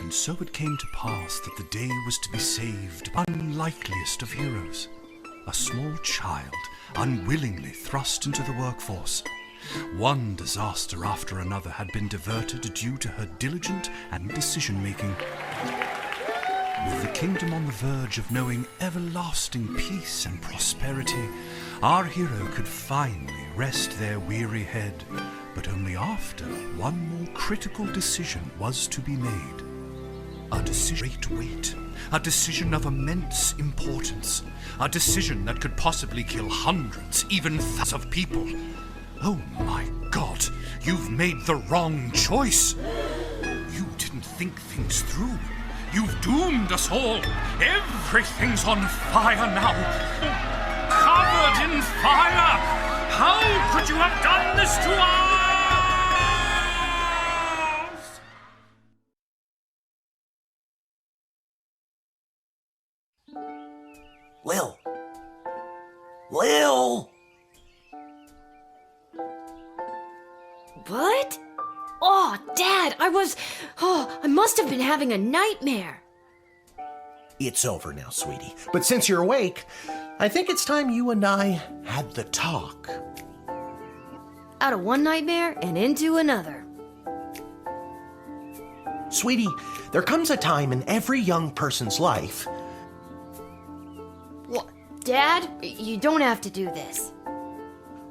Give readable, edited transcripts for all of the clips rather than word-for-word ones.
And so it came to pass that the day was to be saved by the unlikeliest of heroes, a small child unwillingly thrust into the workforce. One disaster after another had been diverted due to her diligent and decision-making. With the kingdom on the verge of knowing everlasting peace and prosperity, our hero could finally rest their weary head, but only after one more critical decision was to be made. A decision of great weight, a decision of immense importance, a decision that could possibly kill hundreds, even thousands of people. Oh my God, you've made the wrong choice. You didn't think things through. You've doomed us all. Everything's on fire now. Covered in fire. How could you have done this to us? Lil! Lil! What? Oh, Dad, I must have been having a nightmare. It's over now, sweetie. But since you're awake, I think it's time you and I had the talk. Out of one nightmare and into another. Sweetie, there comes a time in every young person's life. What? Dad, you don't have to do this.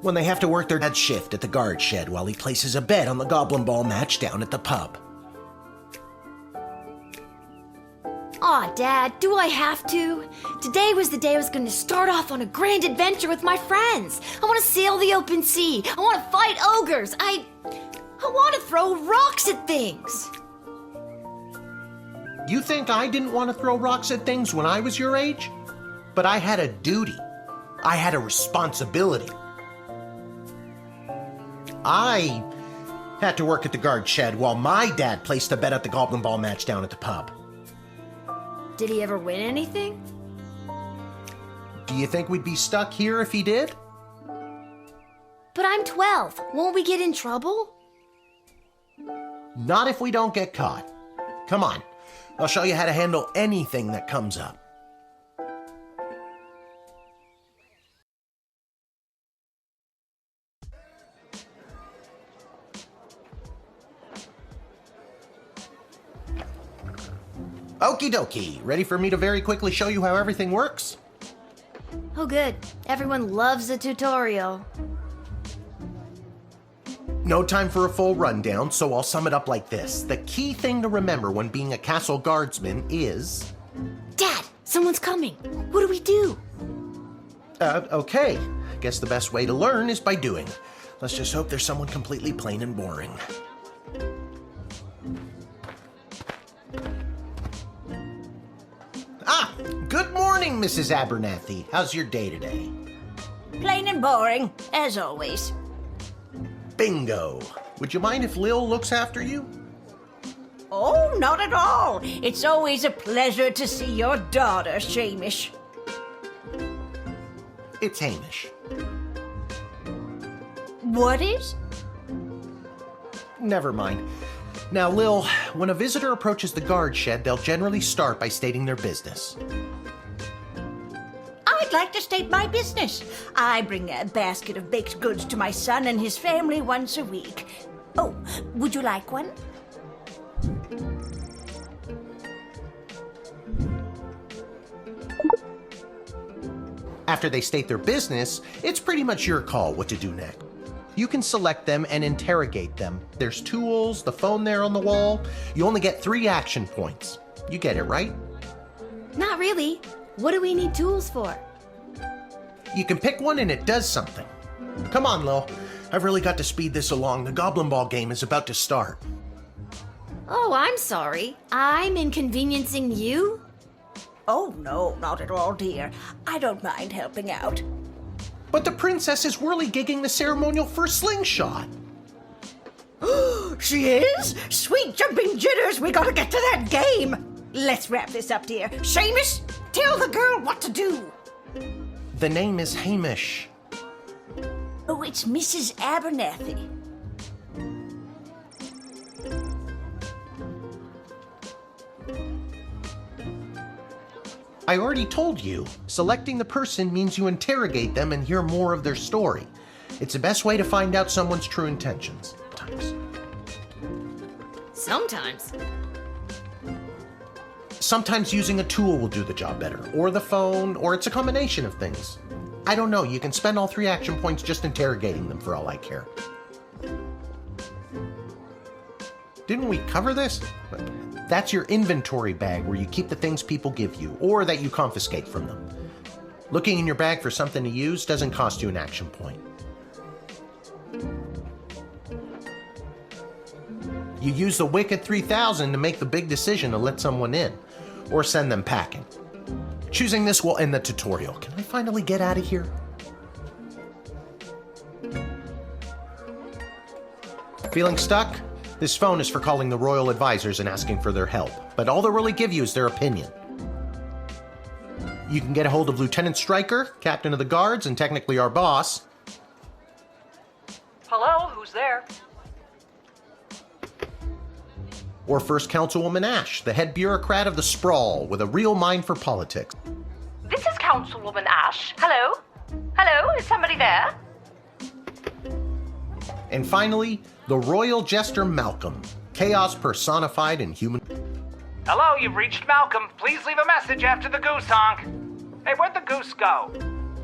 When they have to work their dad's shift at the guard shed while he places a bet on the goblin ball match down at the pub. Aw, Dad, do I have to? Today was the day I was going to start off on a grand adventure with my friends. I want to sail the open sea. I want to fight ogres. I want to throw rocks at things. You think I didn't want to throw rocks at things when I was your age? But I had a duty. I had a responsibility. I had to work at the guard shed while my dad placed a bet at the goblin ball match down at the pub. Did he ever win anything? Do you think we'd be stuck here if he did? But I'm 12. Won't we get in trouble? Not if we don't get caught. Come on, I'll show you how to handle anything that comes up. Okie dokie, ready for me to very quickly show you how everything works? Oh good, everyone loves a tutorial. No time for a full rundown, so I'll sum it up like this. The key thing to remember when being a castle guardsman is... Dad, someone's coming. What do we do? Okay. Guess the best way to learn is by doing. Let's just hope there's someone completely plain and boring. Ah, good morning, Mrs. Abernathy. How's your day today? Plain and boring, as always. Bingo. Would you mind if Lil looks after you? Oh, not at all. It's always a pleasure to see your daughter, Shamish. It's Hamish. What is? Never mind. Now, Lil, when a visitor approaches the guard shed, they'll generally start by stating their business. I'd like to state my business. I bring a basket of baked goods to my son and his family once a week. Oh, would you like one? After they state their business, it's pretty much your call what to do next. You can select them and interrogate them. There's tools, the phone there on the wall. You only get 3 action points. You get it, right? Not really. What do we need tools for? You can pick one and it does something. Come on, Lil. I've really got to speed this along. The goblin ball game is about to start. Oh, I'm sorry. I'm inconveniencing you? Oh, no, not at all, dear. I don't mind helping out. But the princess is whirligigging the ceremonial for a slingshot. She is? Sweet jumping jitters, we gotta get to that game. Let's wrap this up, dear. Seamus, tell the girl what to do. The name is Hamish. Oh, it's Mrs. Abernathy. I already told you, selecting the person means you interrogate them and hear more of their story. It's the best way to find out someone's true intentions. Sometimes. Sometimes using a tool will do the job better, or the phone, or it's a combination of things. I don't know, you can spend all 3 action points just interrogating them for all I care. Didn't we cover this? That's your inventory bag where you keep the things people give you, or that you confiscate from them. Looking in your bag for something to use doesn't cost you an action point. You use the Wicked 3000 to make the big decision to let someone in, or send them packing. Choosing this will end the tutorial. Can I finally get out of here? Feeling stuck? This phone is for calling the royal advisors and asking for their help, but all they'll really give you is their opinion. You can get a hold of Lieutenant Stryker, Captain of the Guards, and technically our boss. Hello, who's there? Or First Councilwoman Ash, the head bureaucrat of the Sprawl, with a real mind for politics. This is Councilwoman Ash. Hello? Hello, is somebody there? And finally, the Royal Jester Malcolm, chaos personified in human... Hello, you've reached Malcolm. Please leave a message after the goose honk. Hey, where'd the goose go?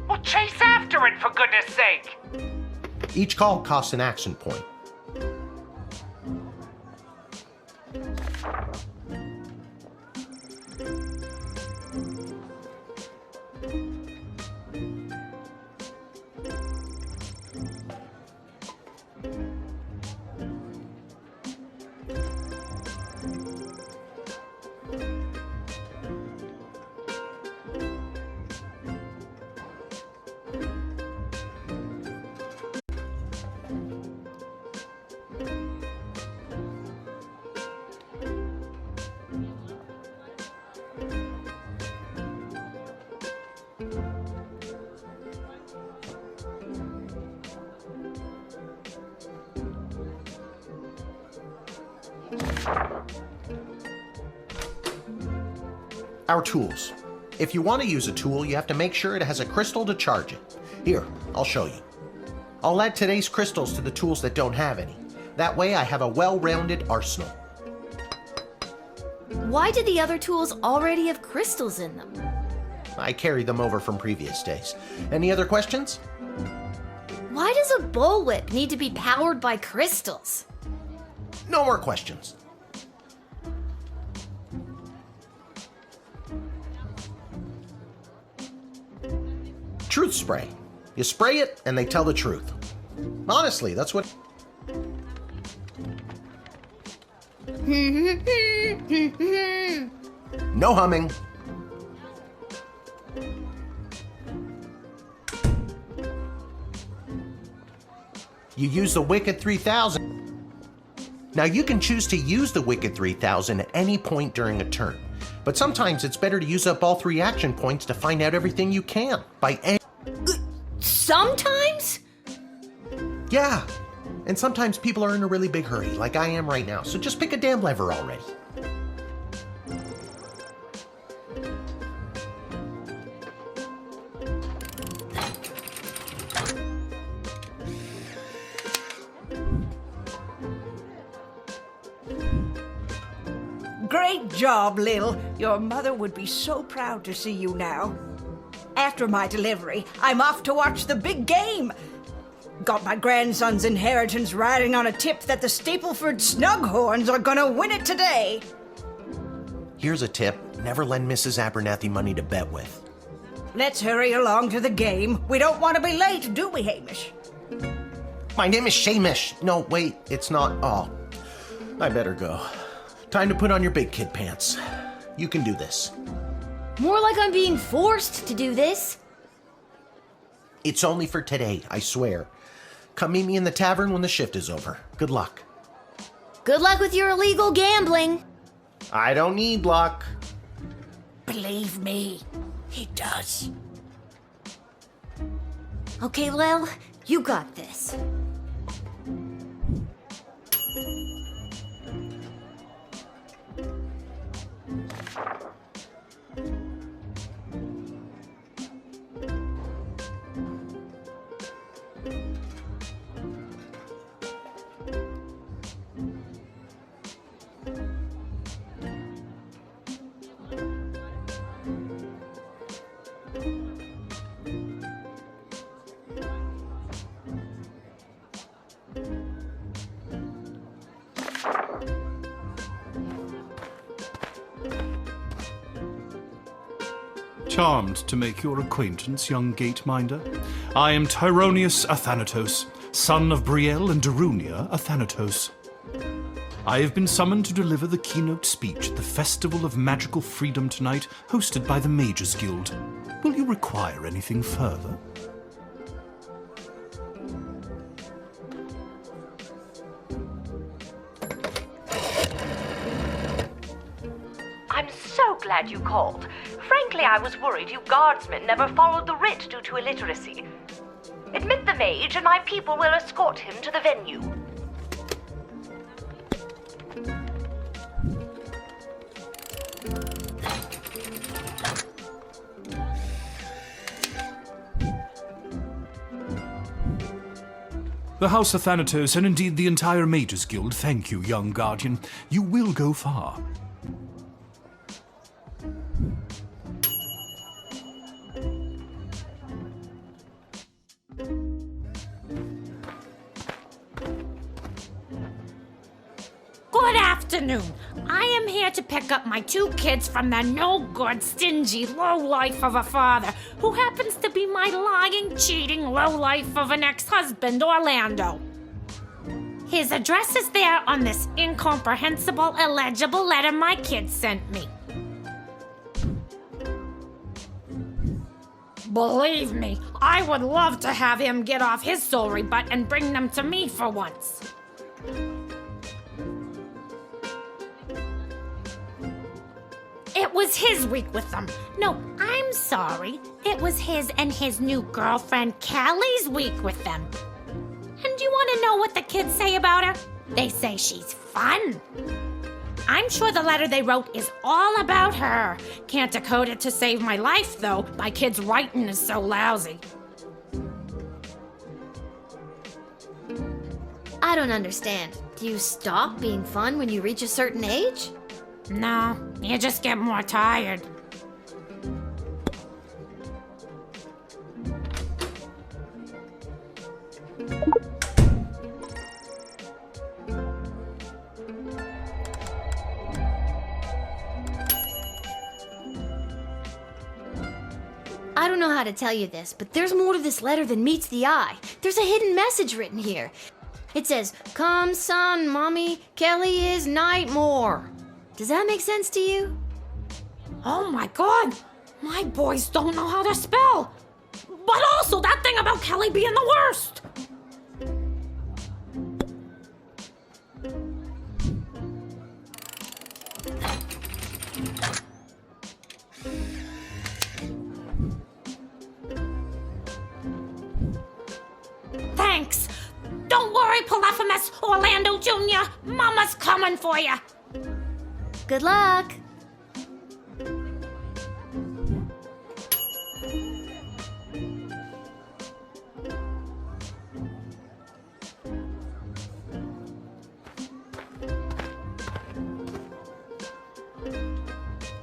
Well, chase after it, for goodness sake! Each call costs an action point. Our tools. If you want to use a tool, you have to make sure it has a crystal to charge it. Here, I'll show you. I'll add today's crystals to the tools that don't have any. That way I have a well-rounded arsenal. Why did the other tools already have crystals in them? I carried them over from previous days. Any other questions? Why does a bullwhip need to be powered by crystals? No more questions. Truth spray. You spray it and they tell the truth. Honestly, that's what... No humming. You use the Wicked 3000. Now you can choose to use the Wicked 3000 at any point during a turn, but sometimes it's better to use up all 3 action points to find out everything you can by Sometimes? Yeah, and sometimes people are in a really big hurry, like I am right now, so just pick a damn lever already. Great job, Lil. Your mother would be so proud to see you now. After my delivery, I'm off to watch the big game. Got my grandson's inheritance riding on a tip that the Stapleford Snughorns are gonna win it today. Here's a tip. Never lend Mrs. Abernathy money to bet with. Let's hurry along to the game. We don't want to be late, do we, Hamish? My name is Shamish. No, wait, it's not. Oh, I better go. Time to put on your big kid pants. You can do this. More like I'm being forced to do this. It's only for today, I swear. Come meet me in the tavern when the shift is over. Good luck. Good luck with your illegal gambling. I don't need luck. Believe me, he does. Okay, Lil, you got this. Charmed to make your acquaintance, young gate-minder. I am Tyronius Athanatos, son of Brielle and Darunia Athanatos. I have been summoned to deliver the keynote speech at the Festival of Magical Freedom tonight, hosted by the Mages Guild. Will you require anything further? I'm so glad you called. Frankly, I was worried you guardsmen never followed the writ due to illiteracy. Admit the mage, and my people will escort him to the venue. The House of Thanatos, and indeed the entire Mages Guild, thank you, young guardian. You will go far. Good afternoon. I am here to pick up my 2 kids from the no-good, stingy lowlife of a father who happens to be my lying, cheating lowlife of an ex-husband, Orlando. His address is there on this incomprehensible, illegible letter my kids sent me. Believe me, I would love to have him get off his sorry butt and bring them to me for once. It was his week with them. No, I'm sorry. It was his and his new girlfriend Callie's week with them. And do you want to know what the kids say about her? They say she's fun. I'm sure the letter they wrote is all about her. Can't decode it to save my life, though. My kid's writing is so lousy. I don't understand. Do you stop being fun when you reach a certain age? No, you just get more tired. I don't know how to tell you this, but there's more to this letter than meets the eye. There's a hidden message written here. It says, "Come, son, mommy, Kelly is Nightmare." Does that make sense to you? Oh my god! My boys don't know how to spell! But also that thing about Kelly being the worst! Thanks! Don't worry, Polyphemus, Orlando Jr. Mama's coming for you! Good luck.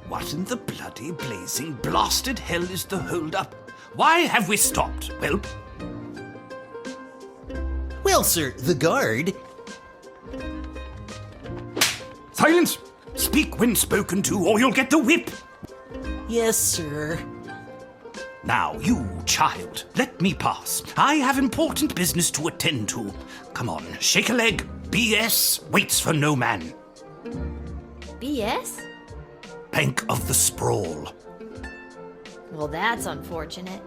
What in the bloody, blazing, blasted hell is the hold-up? Why have we stopped? Well, sir, the guard... Silence! Speak when spoken to, or you'll get the whip! Yes, sir. Now, you, child, let me pass. I have important business to attend to. Come on, shake a leg. BS waits for no man. BS? Bank of the Sprawl. Well, that's unfortunate.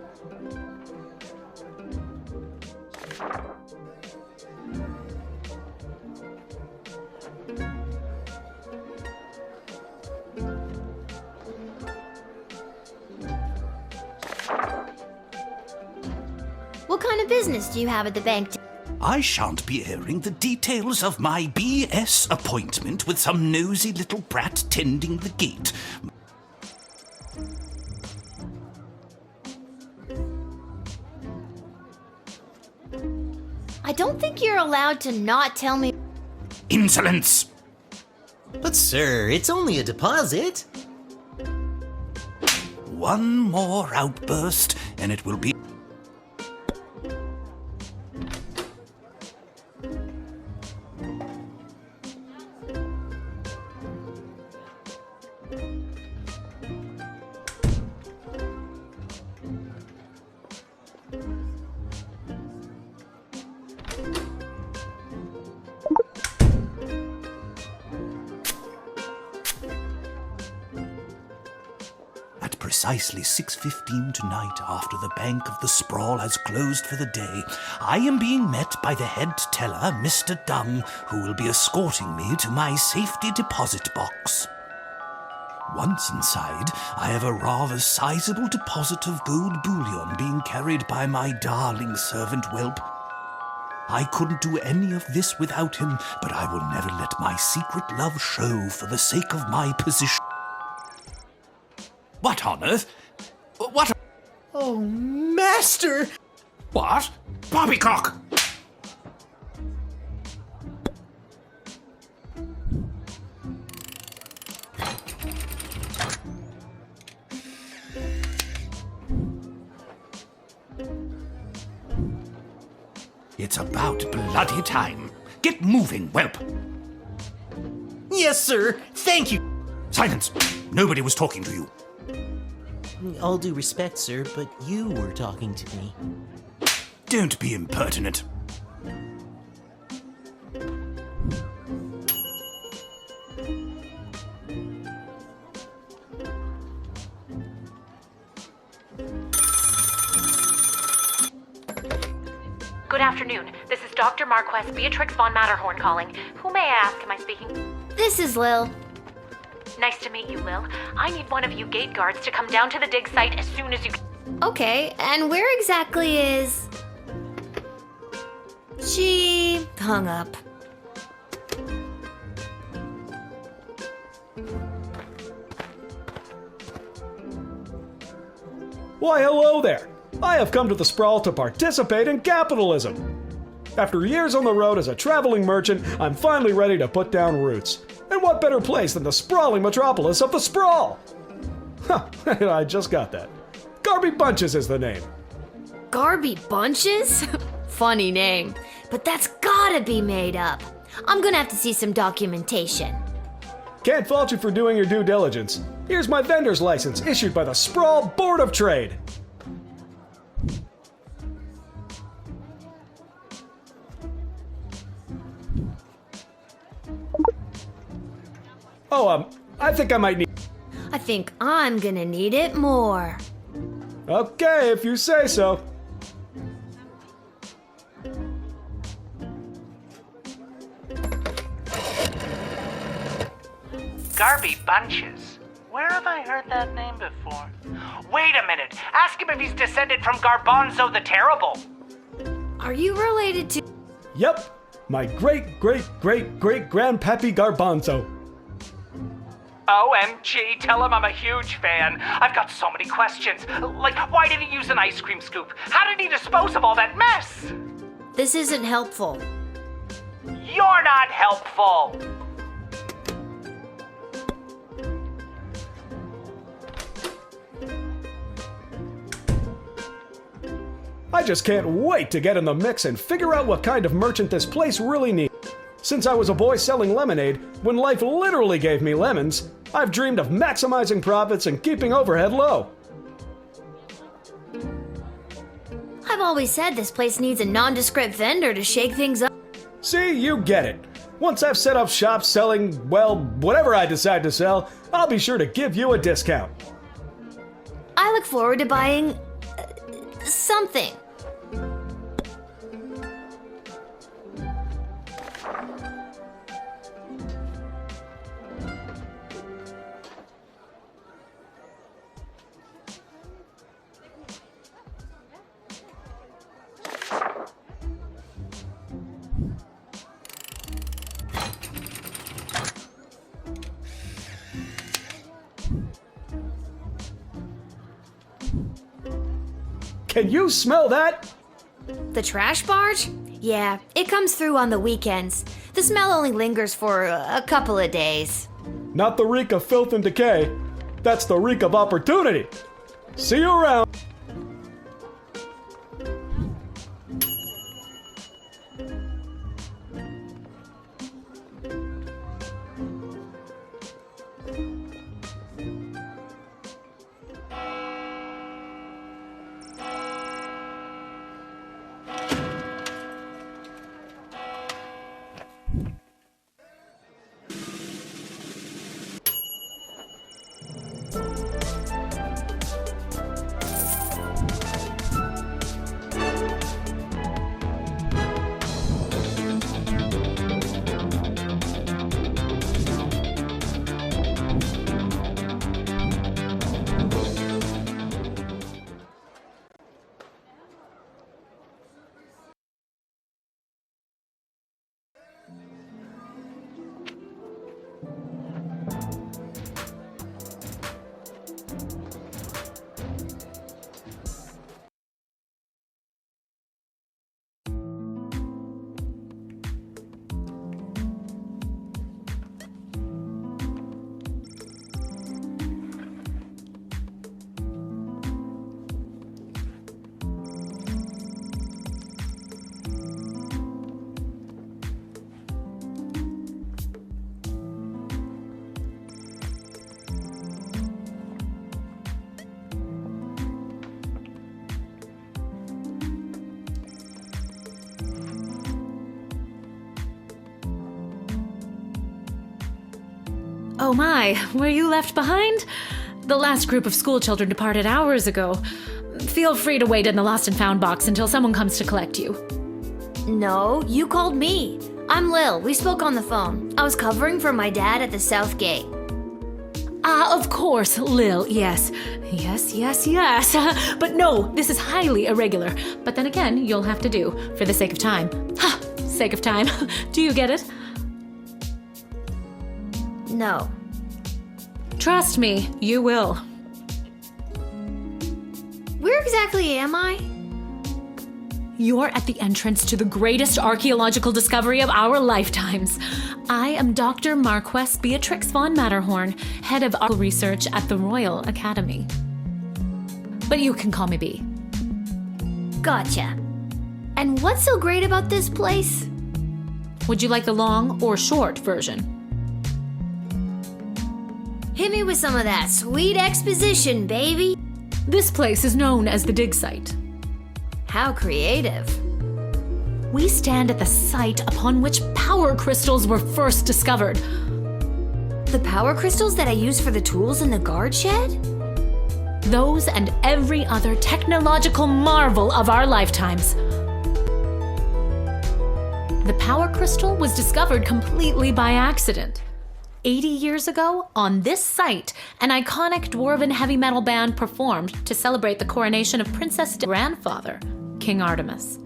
What kind of business do you have at the bank? I shan't be airing the details of my BS appointment with some nosy little brat tending the gate. I don't think you're allowed to not tell me. Insolence! But, sir, it's only a deposit. One more outburst, and it will be... precisely 6:15 tonight, after the bank of the Sprawl has closed for the day, I am being met by the head teller, Mr. Dung, who will be escorting me to my safety deposit box. Once inside, I have a rather sizable deposit of gold bullion being carried by my darling servant Whelp. I couldn't do any of this without him, but I will never let my secret love show for the sake of my position. What on earth? What? Oh, Master! What? Poppycock! It's about bloody time. Get moving, Whelp. Yes, sir. Thank you. Silence. Nobody was talking to you. All due respect, sir, but you were talking to me. Don't be impertinent. Good afternoon. This is Dr. Marquess Beatrix von Matterhorn calling. Who may I ask am I speaking? This is Lil. Nice to meet you, Lil. I need one of you gate guards to come down to the dig site as soon as you... Okay, and where exactly is... She hung up. Why, hello there! I have come to the Sprawl to participate in capitalism. After years on the road as a traveling merchant, I'm finally ready to put down roots. And what better place than the sprawling metropolis of the Sprawl? Huh, I just got that. Garby Bunches is the name. Garby Bunches? Funny name. But that's gotta be made up. I'm gonna have to see some documentation. Can't fault you for doing your due diligence. Here's my vendor's license issued by the Sprawl Board of Trade. Oh, I think I might need... I think I'm gonna need it more. Okay, if you say so. Garby Bunches. Where have I heard that name before? Wait a minute. Ask him if he's descended from Garbanzo the Terrible. Are you related to... Yep, my great-great-great-great-grandpappy Garbanzo. OMG, tell him I'm a huge fan. I've got so many questions. Like, why did he use an ice cream scoop? How did he dispose of all that mess? This isn't helpful. You're not helpful. I just can't wait to get in the mix and figure out what kind of merchant this place really needs. Since I was a boy selling lemonade, when life literally gave me lemons, I've dreamed of maximizing profits and keeping overhead low. I've always said this place needs a nondescript vendor to shake things up. See, you get it. Once I've set up shop selling, well, whatever I decide to sell, I'll be sure to give you a discount. I look forward to buying... something. Can you smell that? The trash barge? Yeah, it comes through on the weekends. The smell only lingers for a couple of days. Not the reek of filth and decay. That's the reek of opportunity. See you around. Oh my, were you left behind? The last group of school children departed hours ago. Feel free to wait in the lost and found box until someone comes to collect you. No, you called me. I'm Lil. We spoke on the phone. I was covering for my dad at the South Gate. Ah, of course, Lil, yes. Yes. But no, this is highly irregular. But then again, you'll have to do, for the sake of time. Ha! Sake of time. Do you get it? No. Trust me, you will. Where exactly am I? You're at the entrance to the greatest archaeological discovery of our lifetimes. I am Dr. Marquess Beatrix von Matterhorn, head of archaeological research at the Royal Academy. But you can call me B. Gotcha. And what's so great about this place? Would you like the long or short version? Hit me with some of that sweet exposition, baby. This place is known as the dig site. How creative. We stand at the site upon which power crystals were first discovered. The power crystals that I use for the tools in the guard shed? Those and every other technological marvel of our lifetimes. The power crystal was discovered completely by accident. 80 years ago, on this site, an iconic dwarven heavy metal band performed to celebrate the coronation of Princess' grandfather, King Artemis.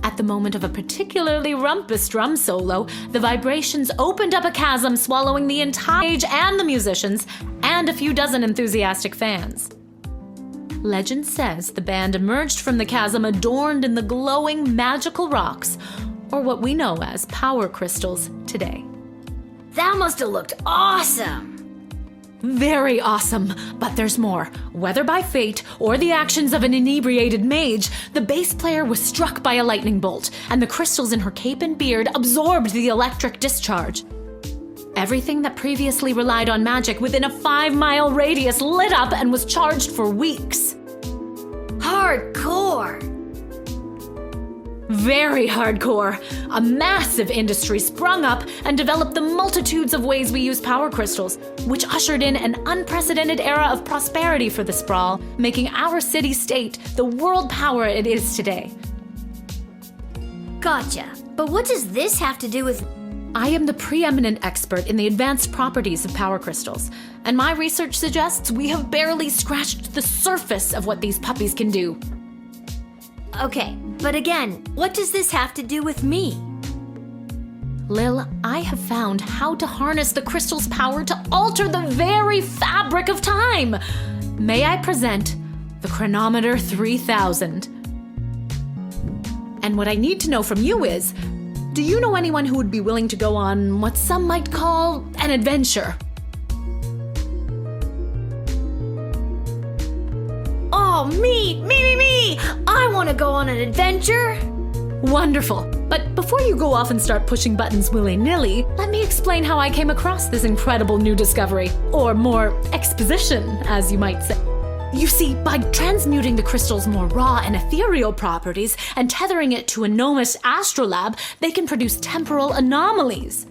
At the moment of a particularly rumpus drum solo, the vibrations opened up a chasm, swallowing the entire stage and the musicians, and a few dozen enthusiastic fans. Legend says the band emerged from the chasm adorned in the glowing magical rocks, or what we know as power crystals today. That must have looked awesome. Very awesome, but there's more. Whether by fate or the actions of an inebriated mage, the bass player was struck by a lightning bolt, and the crystals in her cape and beard absorbed the electric discharge. Everything that previously relied on magic within a 5-mile radius lit up and was charged for weeks. Hardcore. Very hardcore. A massive industry sprung up and developed the multitudes of ways we use power crystals, which ushered in an unprecedented era of prosperity for the sprawl, making our city-state the world power it is today. Gotcha. But what does this have to do with... I am the preeminent expert in the advanced properties of power crystals, and my research suggests we have barely scratched the surface of what these puppies can do. Okay, but again, what does this have to do with me? Lil, I have found how to harness the crystal's power to alter the very fabric of time. May I present the Chronometer 3000? And what I need to know from you is, do you know anyone who would be willing to go on what some might call an adventure? Oh, me! I want to go on an adventure! Wonderful. But before you go off and start pushing buttons willy-nilly, let me explain how I came across this incredible new discovery. Or more exposition, as you might say. You see, by transmuting the crystal's more raw and ethereal properties and tethering it to a gnomish astrolab, they can produce temporal anomalies.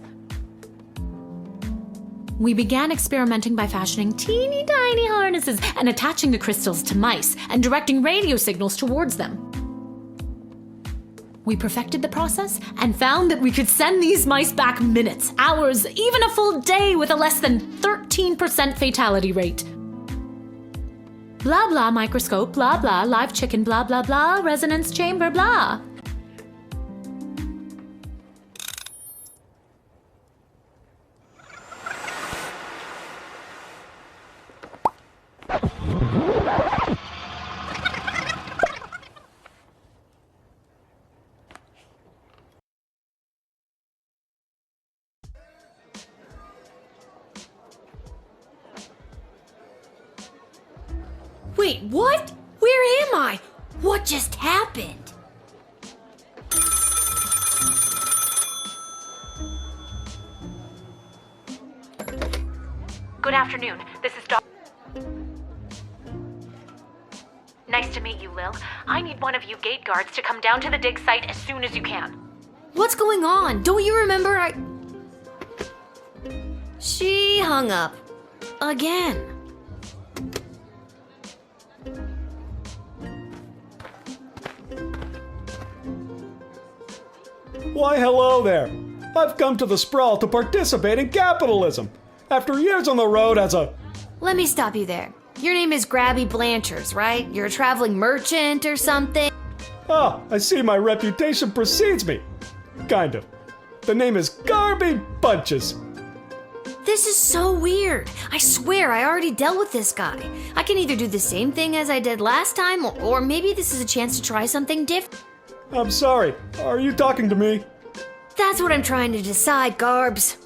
We began experimenting by fashioning teeny tiny harnesses and attaching the crystals to mice and directing radio signals towards them. We perfected the process and found that we could send these mice back minutes, hours, even a full day with a less than 13% fatality rate. Blah blah microscope, blah blah live chicken, blah blah blah resonance chamber, blah. Wait, what? Where am I? What just happened? Good afternoon. This is Nice to meet you, Lil. I need one of you gate guards to come down to the dig site as soon as you can. What's going on? Don't you remember She hung up. Again. Why, hello there. I've come to the Sprawl to participate in capitalism. After years on the road as a... Let me stop you there. Your name is Grabby Blanchers, right? You're a traveling merchant or something? Ah, I see my reputation precedes me. Kind of. The name is Garby Bunches. This is so weird. I swear I already dealt with this guy. I can either do the same thing as I did last time, or maybe this is a chance to try something different. I'm sorry. Are you talking to me? That's what I'm trying to decide, Garbs.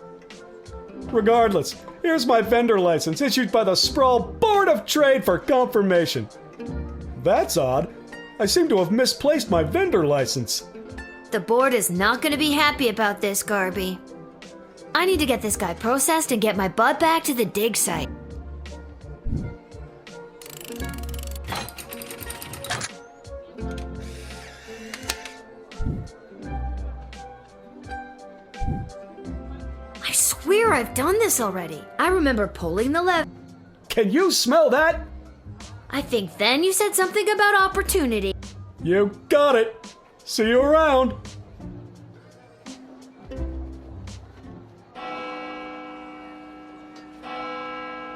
Regardless, here's my vendor license issued by the Sprawl Board of Trade for confirmation. That's odd. I seem to have misplaced my vendor license. The board is not going to be happy about this, Garby. I need to get this guy processed and get my butt back to the dig site. I swear I've done this already. I remember pulling the lever. Can you smell that? I think then you said something about opportunity. You got it. See you around.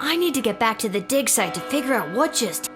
I need to get back to the dig site to figure out what just...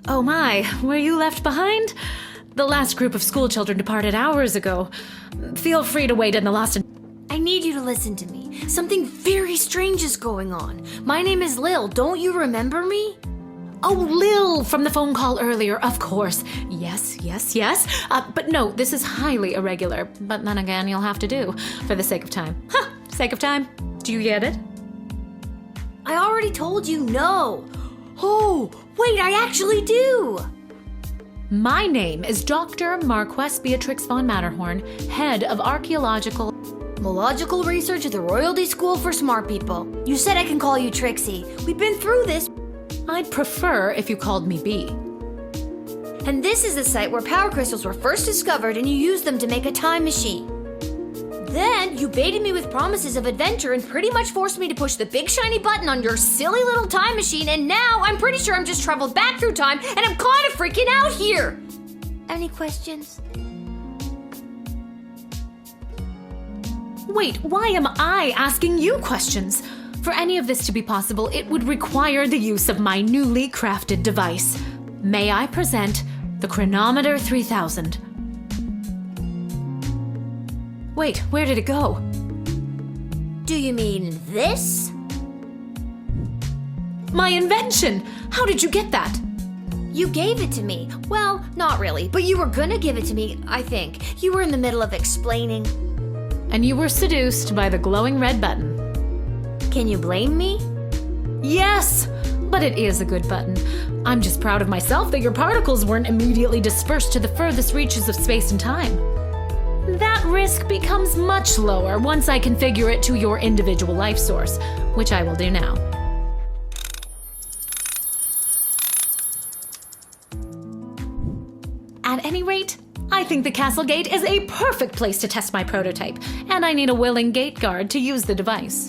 Oh my, were you left behind? The last group of school children departed hours ago. Feel free to wait in the lost... I need you to listen to me. Something very strange is going on. My name is Lil. Don't you remember me? Oh, Lil, from the phone call earlier, of course. Yes. But no, this is highly irregular. But then again, you'll have to do, for the sake of time. Sake of time. Do you get it? I already told you no. Oh, wait, I actually do. My name is Dr. Marquess Beatrix von Matterhorn, head of archaeological Research at the Royalty School for Smart People. You said I can call you Trixie. We've been through this. I'd prefer if you called me B. And this is the site where power crystals were first discovered and you used them to make a time machine. Then you baited me with promises of adventure and pretty much forced me to push the big shiny button on your silly little time machine, and now I'm pretty sure I'm just traveled back through time and I'm kind of freaking out here. Any questions? Wait, why am I asking you questions? For any of this to be possible, it would require the use of my newly crafted device. May I present the Chronometer 3000? Wait, where did it go? Do you mean this? My invention! How did you get that? You gave it to me. Well, not really, but you were gonna give it to me, I think. You were in the middle of explaining. And you were seduced by the glowing red button. Can you blame me? Yes! But it is a good button. I'm just proud of myself that your particles weren't immediately dispersed to the furthest reaches of space and time. That risk becomes much lower once I configure it to your individual life source, which I will do now. At any rate, I think the castle gate is a perfect place to test my prototype, and I need a willing gate guard to use the device.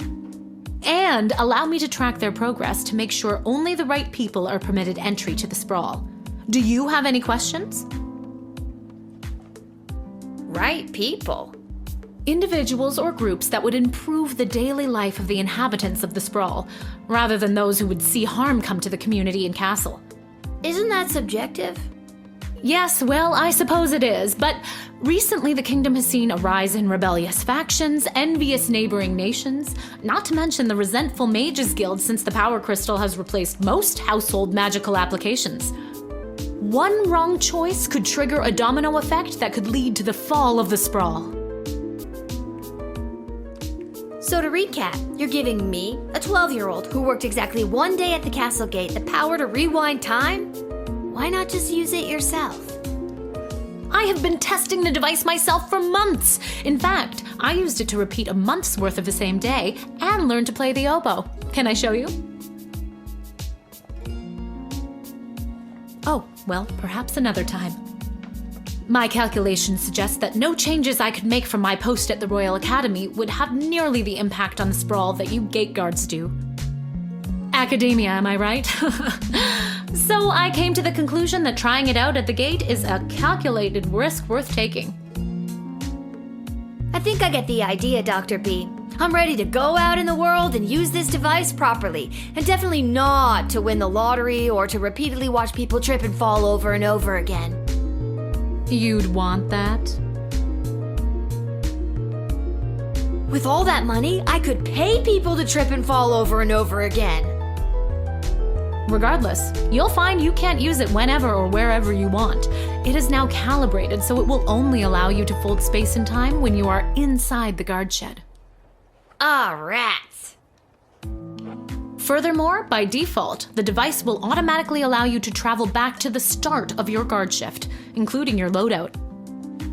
And allow me to track their progress to make sure only the right people are permitted entry to the sprawl. Do you have any questions? Right people. Individuals or groups that would improve the daily life of the inhabitants of the sprawl, rather than those who would see harm come to the community and castle. Isn't that subjective? Yes, well, I suppose it is, but recently the kingdom has seen a rise in rebellious factions, envious neighboring nations, not to mention the resentful Mages Guild since the Power Crystal has replaced most household magical applications. One wrong choice could trigger a domino effect that could lead to the fall of the sprawl. So to recap, you're giving me, a 12-year-old who worked exactly 1 day at the castle gate, the power to rewind time? Why not just use it yourself? I have been testing the device myself for months. In fact, I used it to repeat a month's worth of the same day and learn to play the oboe. Can I show you? Oh, well, perhaps another time. My calculations suggest that no changes I could make from my post at the Royal Academy would have nearly the impact on the sprawl that you gate guards do. Academia, am I right? So I came to the conclusion that trying it out at the gate is a calculated risk worth taking. I think I get the idea, Dr. B. I'm ready to go out in the world and use this device properly, and definitely not to win the lottery or to repeatedly watch people trip and fall over and over again. You'd want that? With all that money, I could pay people to trip and fall over and over again. Regardless, you'll find you can't use it whenever or wherever you want. It is now calibrated, so it will only allow you to fold space and time when you are inside the guard shed. Ah, rats. Furthermore, by default, the device will automatically allow you to travel back to the start of your guard shift, including your loadout.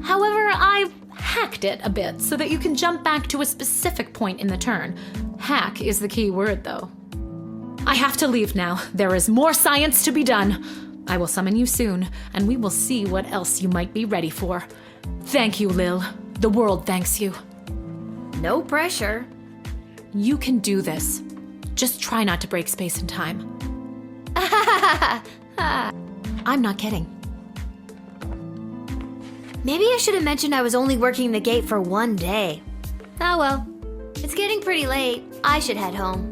However, I've hacked it a bit so that you can jump back to a specific point in the turn. Hack is the key word, though. I have to leave now. There is more science to be done. I will summon you soon, and we will see what else you might be ready for. Thank you, Lil. The world thanks you. No pressure. You can do this. Just try not to break space and time. I'm not kidding. Maybe I should have mentioned I was only working the gate for 1 day. Oh well. It's getting pretty late. I should head home.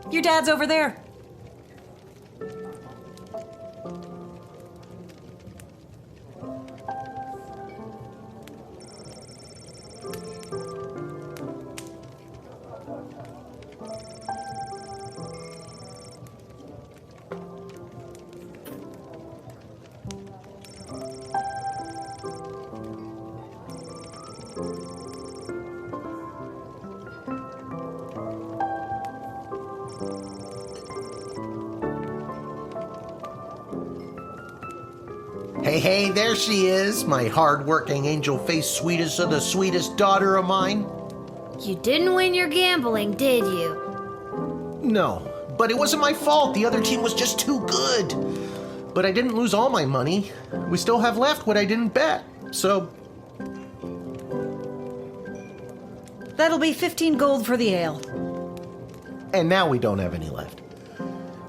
Your dad's over there. Hey, there she is, my hard-working, angel-faced sweetest of the sweetest daughter of mine. You didn't win your gambling, did you? No, but it wasn't my fault. The other team was just too good. But I didn't lose all my money. We still have left what I didn't bet, so... That'll be 15 gold for the ale. And now we don't have any left.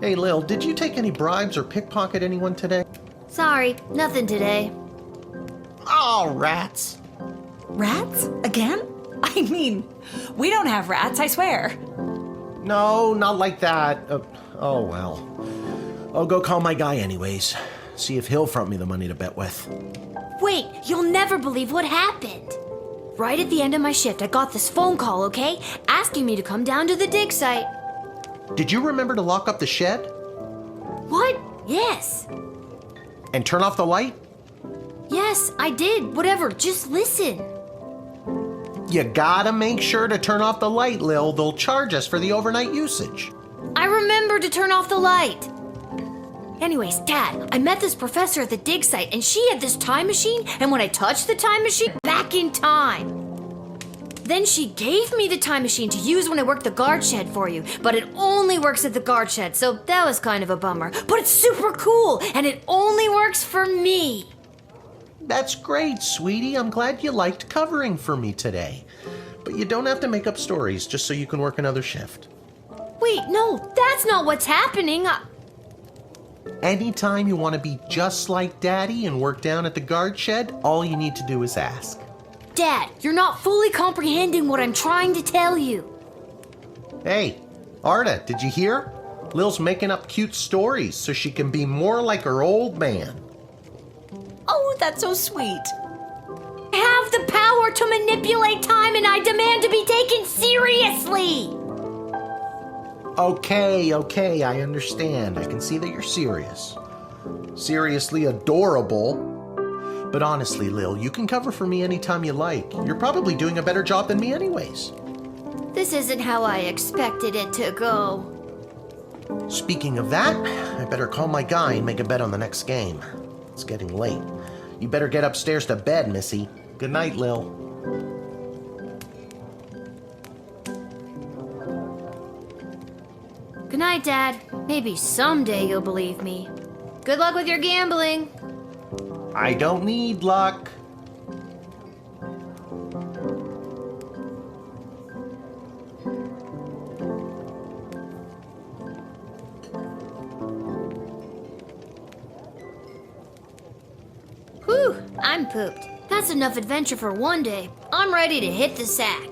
Hey, Lil, did you take any bribes or pickpocket anyone today? Sorry, nothing today. Oh, rats. Rats? Again? I mean, we don't have rats, I swear. No, not like that. Oh, well. I'll go call my guy anyways. See if he'll front me the money to bet with. Wait, you'll never believe what happened. Right at the end of my shift, I got this phone call, okay? Asking me to come down to the dig site. Did you remember to lock up the shed? What? Yes. And turn off the light? Yes, I did. Whatever, just listen. You gotta make sure to turn off the light, Lil. They'll charge us for the overnight usage. I remember to turn off the light. Anyways, Dad, I met this professor at the dig site, and she had this time machine, and when I touched the time machine, back in time. Then she gave me the time machine to use when I worked the guard shed for you, but it only works at the guard shed, so that was kind of a bummer. But it's super cool, and it only works for me. That's great, sweetie. I'm glad you liked covering for me today. But you don't have to make up stories just so you can work another shift. Wait, no, that's not what's happening. Anytime you want to be just like Daddy and work down at the guard shed, all you need to do is ask. Dad, you're not fully comprehending what I'm trying to tell you. Hey, Arda, did you hear? Lil's making up cute stories so she can be more like her old man. Oh, that's so sweet. I have the power to manipulate time and I demand to be taken seriously! Okay, I understand. I can see that you're serious. Seriously adorable. But honestly, Lil, you can cover for me anytime you like. You're probably doing a better job than me anyways. This isn't how I expected it to go. Speaking of that, I better call my guy and make a bet on the next game. It's getting late. You better get upstairs to bed, Missy. Good night, Lil. Good night, Dad. Maybe someday you'll believe me. Good luck with your gambling. I don't need luck. Whew, I'm pooped. That's enough adventure for one day. I'm ready to hit the sack.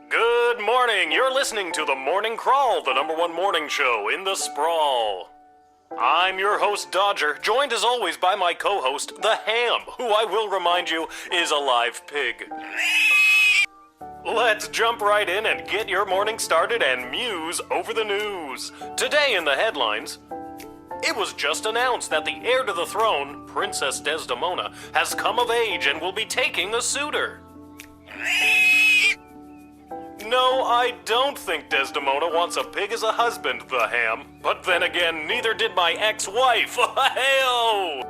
Good morning. You're listening to The Morning Crawl, the #1 morning show in the sprawl. I'm your host, Dodger, joined as always by my co-host, The Ham, who I will remind you is a live pig. Let's jump right in and get your morning started and muse over the news. Today in the headlines, it was just announced that the heir to the throne, Princess Desdemona, has come of age and will be taking a suitor. No, I don't think Desdemona wants a pig as a husband, The Ham. But then again, neither did my ex-wife. Hey-oh!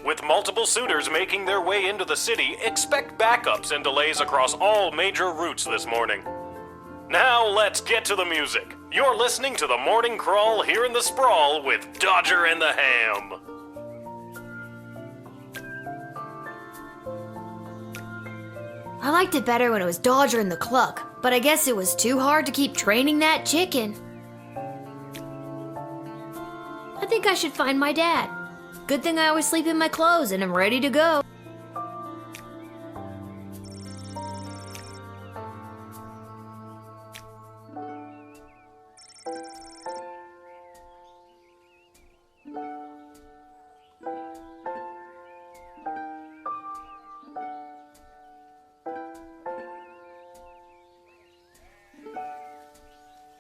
With multiple suitors making their way into the city, expect backups and delays across all major routes this morning. Now let's get to the music. You're listening to The Morning Crawl here in the Sprawl with Dodger and the Ham. I liked it better when it was Dodger and the Cluck, but I guess it was too hard to keep training that chicken. I think I should find my dad. Good thing I always sleep in my clothes and I'm ready to go.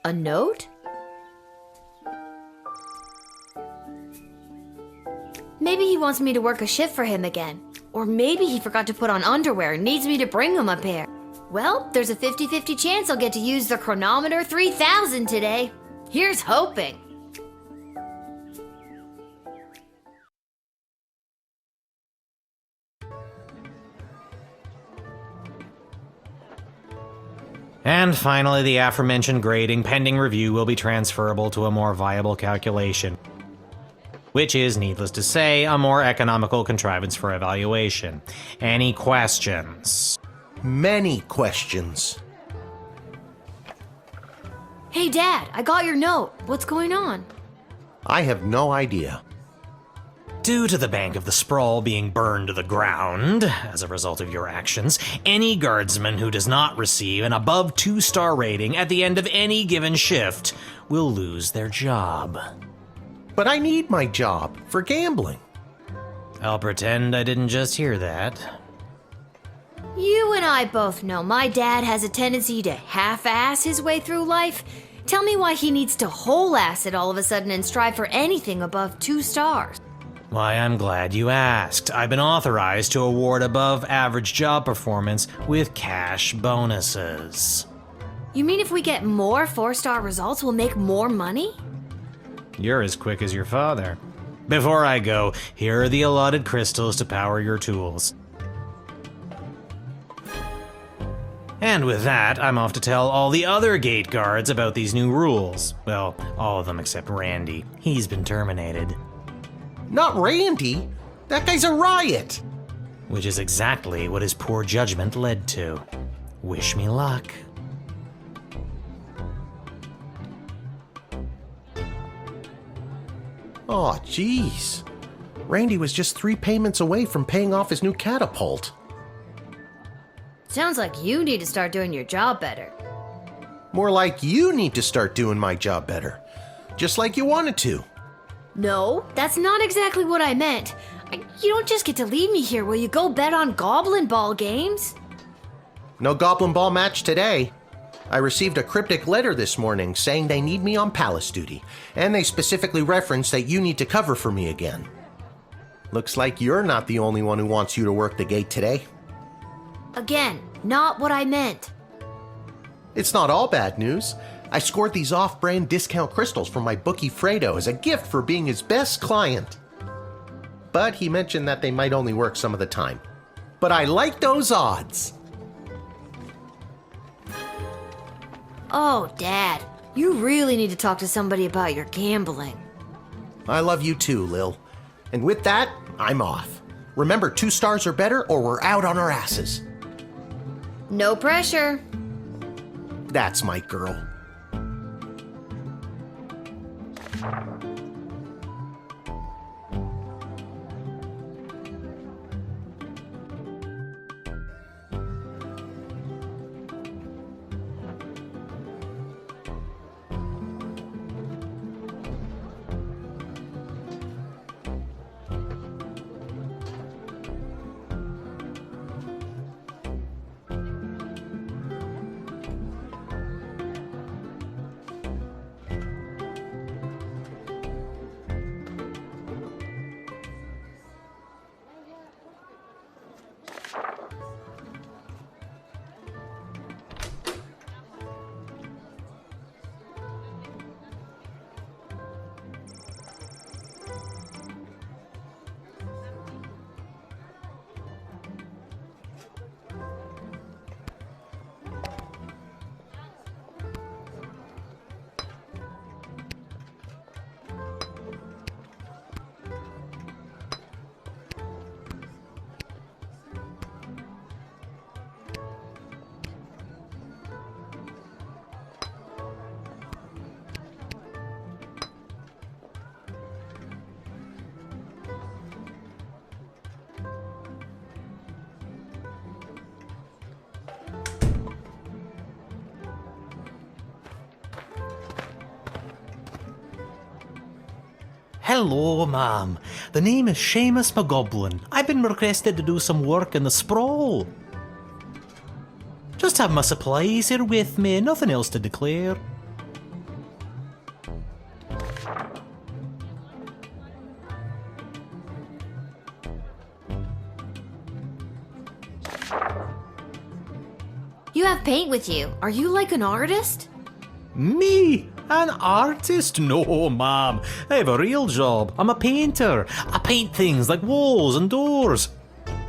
A note? Maybe he wants me to work a shift for him again. Or maybe he forgot to put on underwear and needs me to bring him a pair. Well, there's a 50-50 chance I'll get to use the Chronometer 3000 today. Here's hoping. And finally, the aforementioned grading pending review will be transferable to a more viable calculation, which is, needless to say, a more economical contrivance for evaluation. Any questions? Many questions. Hey, Dad, I got your note. What's going on? I have no idea. Due to the Bank of the Sprawl being burned to the ground as a result of your actions, any guardsman who does not receive an above 2-star rating at the end of any given shift will lose their job. But I need my job for gambling. I'll pretend I didn't just hear that. You and I both know my dad has a tendency to half-ass his way through life. Tell me why he needs to whole-ass it all of a sudden and strive for anything above 2 stars. Why, I'm glad you asked. I've been authorized to award above average job performance with cash bonuses. You mean if we get more 4-star results, we'll make more money? You're as quick as your father. Before I go, here are the allotted crystals to power your tools. And with that, I'm off to tell all the other gate guards about these new rules. Well, all of them except Randy. He's been terminated. Not Randy. That guy's a riot. Which is exactly what his poor judgment led to. Wish me luck. Aw, jeez. Randy was just 3 payments away from paying off his new catapult. Sounds like you need to start doing your job better. More like you need to start doing my job better. Just like you wanted to. No, that's not exactly what I meant. You don't just get to leave me here while you go bet on Goblin Ball games. No Goblin Ball match today. I received a cryptic letter this morning saying they need me on palace duty, and they specifically referenced that you need to cover for me again. Looks like you're not the only one who wants you to work the gate today. Again, not what I meant. It's not all bad news. I scored these off-brand discount crystals from my bookie Fredo as a gift for being his best client. But he mentioned that they might only work some of the time. But I like those odds. Oh, Dad, you really need to talk to somebody about your gambling. I love you too, Lil. And with that, I'm off. Remember, 2 stars or better or we're out on our asses. No pressure. That's my girl. Hello, ma'am. The name is Seamus McGoblin. I've been requested to do some work in the sprawl. Just have my supplies here with me, nothing else to declare. You have paint with you. Are you like an artist? Me? An artist? No, ma'am. I have a real job. I'm a painter. I paint things like walls and doors.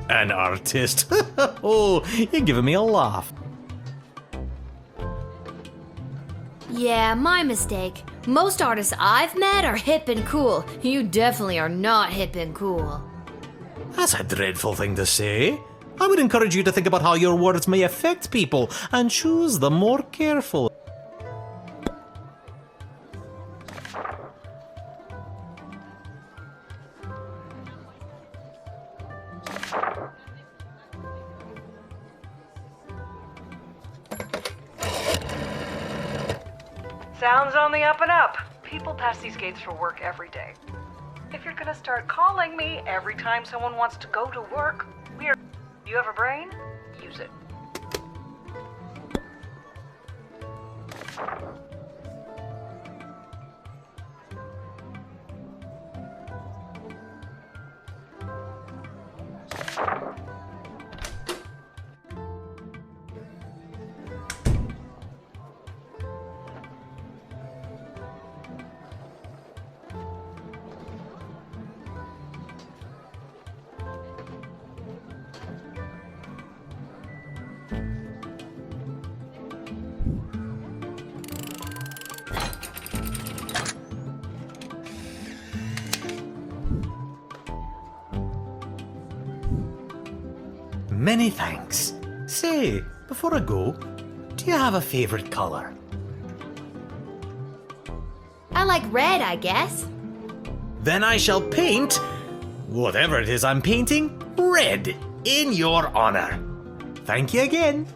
An artist? Oh, you're giving me a laugh. Yeah, my mistake. Most artists I've met are hip and cool. You definitely are not hip and cool. That's a dreadful thing to say. I would encourage you to think about how your words may affect people and choose them more carefully. Sounds on the up and up. People pass these gates for work every day. If you're gonna start calling me every time someone wants to go to work, weird. You have a brain? Use it. Many thanks. Say, before I go, do you have a favorite color? I like red, I guess. Then I shall paint whatever it is I'm painting red in your honor. Thank you again.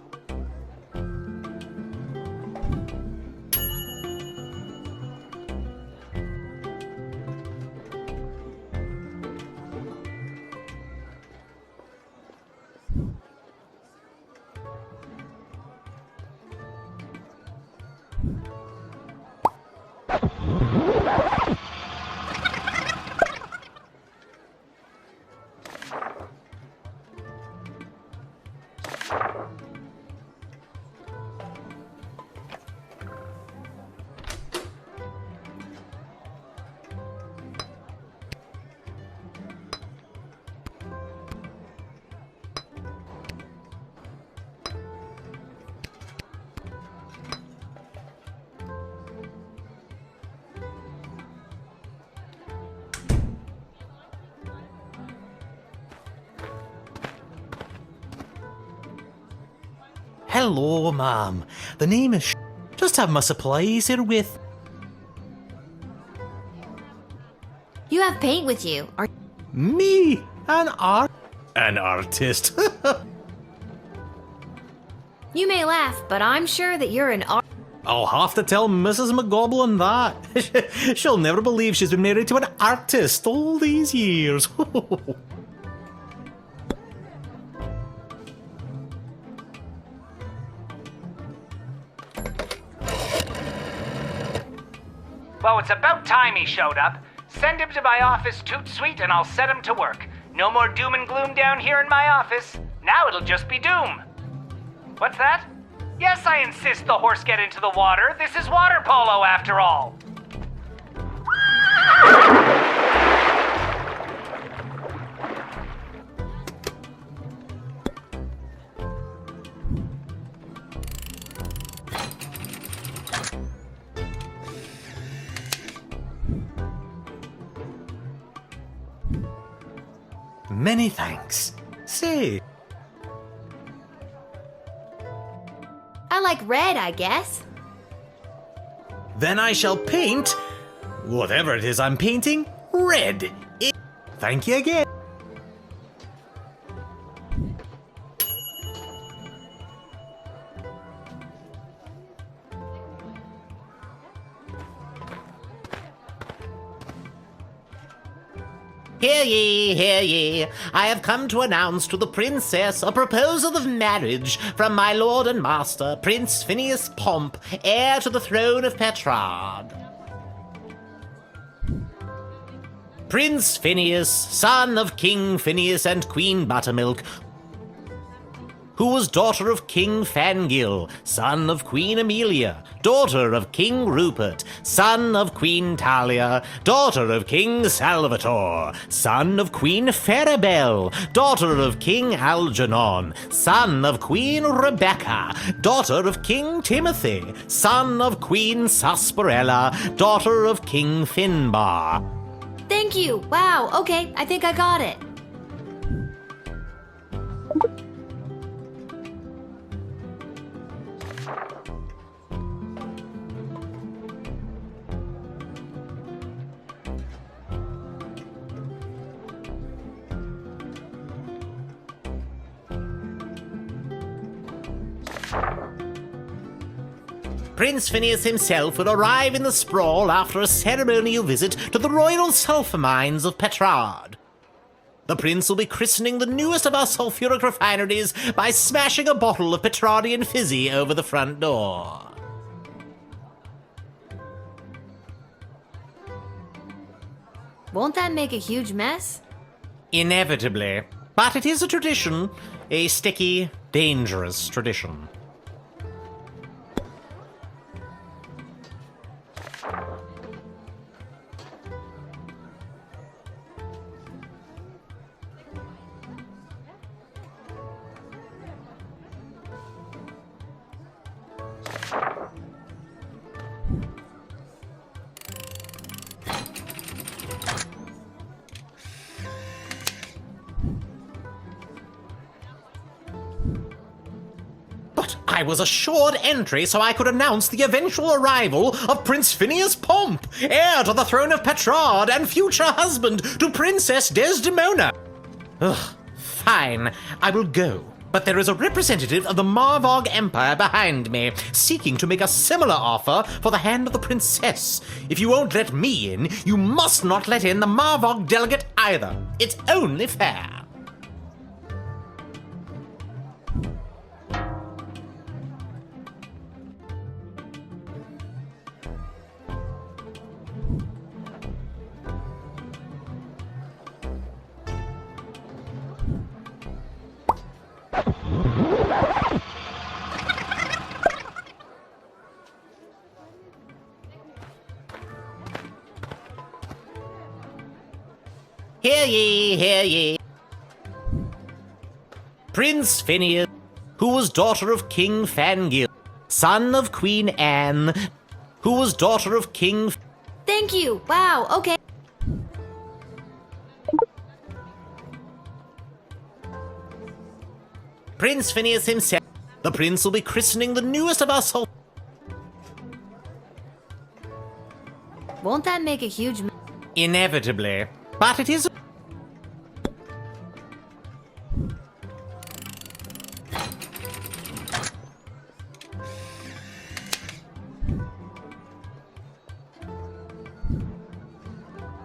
Hello, ma'am. The name is Just have my supplies here with. You have paint with you. Are Me? An artist. You may laugh, but I'm sure that you're an I'll have to tell Mrs. McGoblin that. She'll never believe she's been married to an artist all these years. Well, it's about time he showed up. Send him to my office toot suite and I'll set him to work. No more doom and gloom down here in my office. Now it'll just be doom. What's that? Yes, I insist the horse get into the water. This is water polo after all. Many thanks. Say, I like red, I guess. then I shall paint whatever it is I'm painting red. Thank you again. Hear ye, hear ye. I have come to announce to the princess a proposal of marriage from my lord and master, Prince Phineas Pomp, heir to the throne of Petrard. Prince Phineas, son of King Phineas and Queen Buttermilk, who was daughter of King Fangil, son of Queen Amelia, daughter of King Rupert, son of Queen Talia, daughter of King Salvator, son of Queen Farabelle, daughter of King Algernon, son of Queen Rebecca, daughter of King Timothy, son of Queen Sarsaparilla, daughter of King Finbar. Thank you. Wow, okay, I think I got it. Prince Phineas himself will arrive in the sprawl after a ceremonial visit to the royal sulfur mines of Petrard. The prince will be christening the newest of our sulfuric refineries by smashing a bottle of Petrardian fizzy over the front door. Won't that make a huge mess? Inevitably. But it is a tradition. A sticky, dangerous tradition. I was assured entry so I could announce the eventual arrival of Prince Phineas Pomp, heir to the throne of Petrard and future husband to Princess Desdemona. Ugh, fine, I will go. But there is a representative of the Marvog Empire behind me, seeking to make a similar offer for the hand of the princess. If you won't let me in, you must not let in the Marvog delegate either. It's only fair. Hear ye, hear ye. Prince Phineas, who was daughter of King Fangil, son of Queen Anne, who was daughter of King... Thank you. Wow, okay. Prince Phineas himself. The prince will be christening the newest of our soul. Won't that make a huge mess? Inevitably. But it is...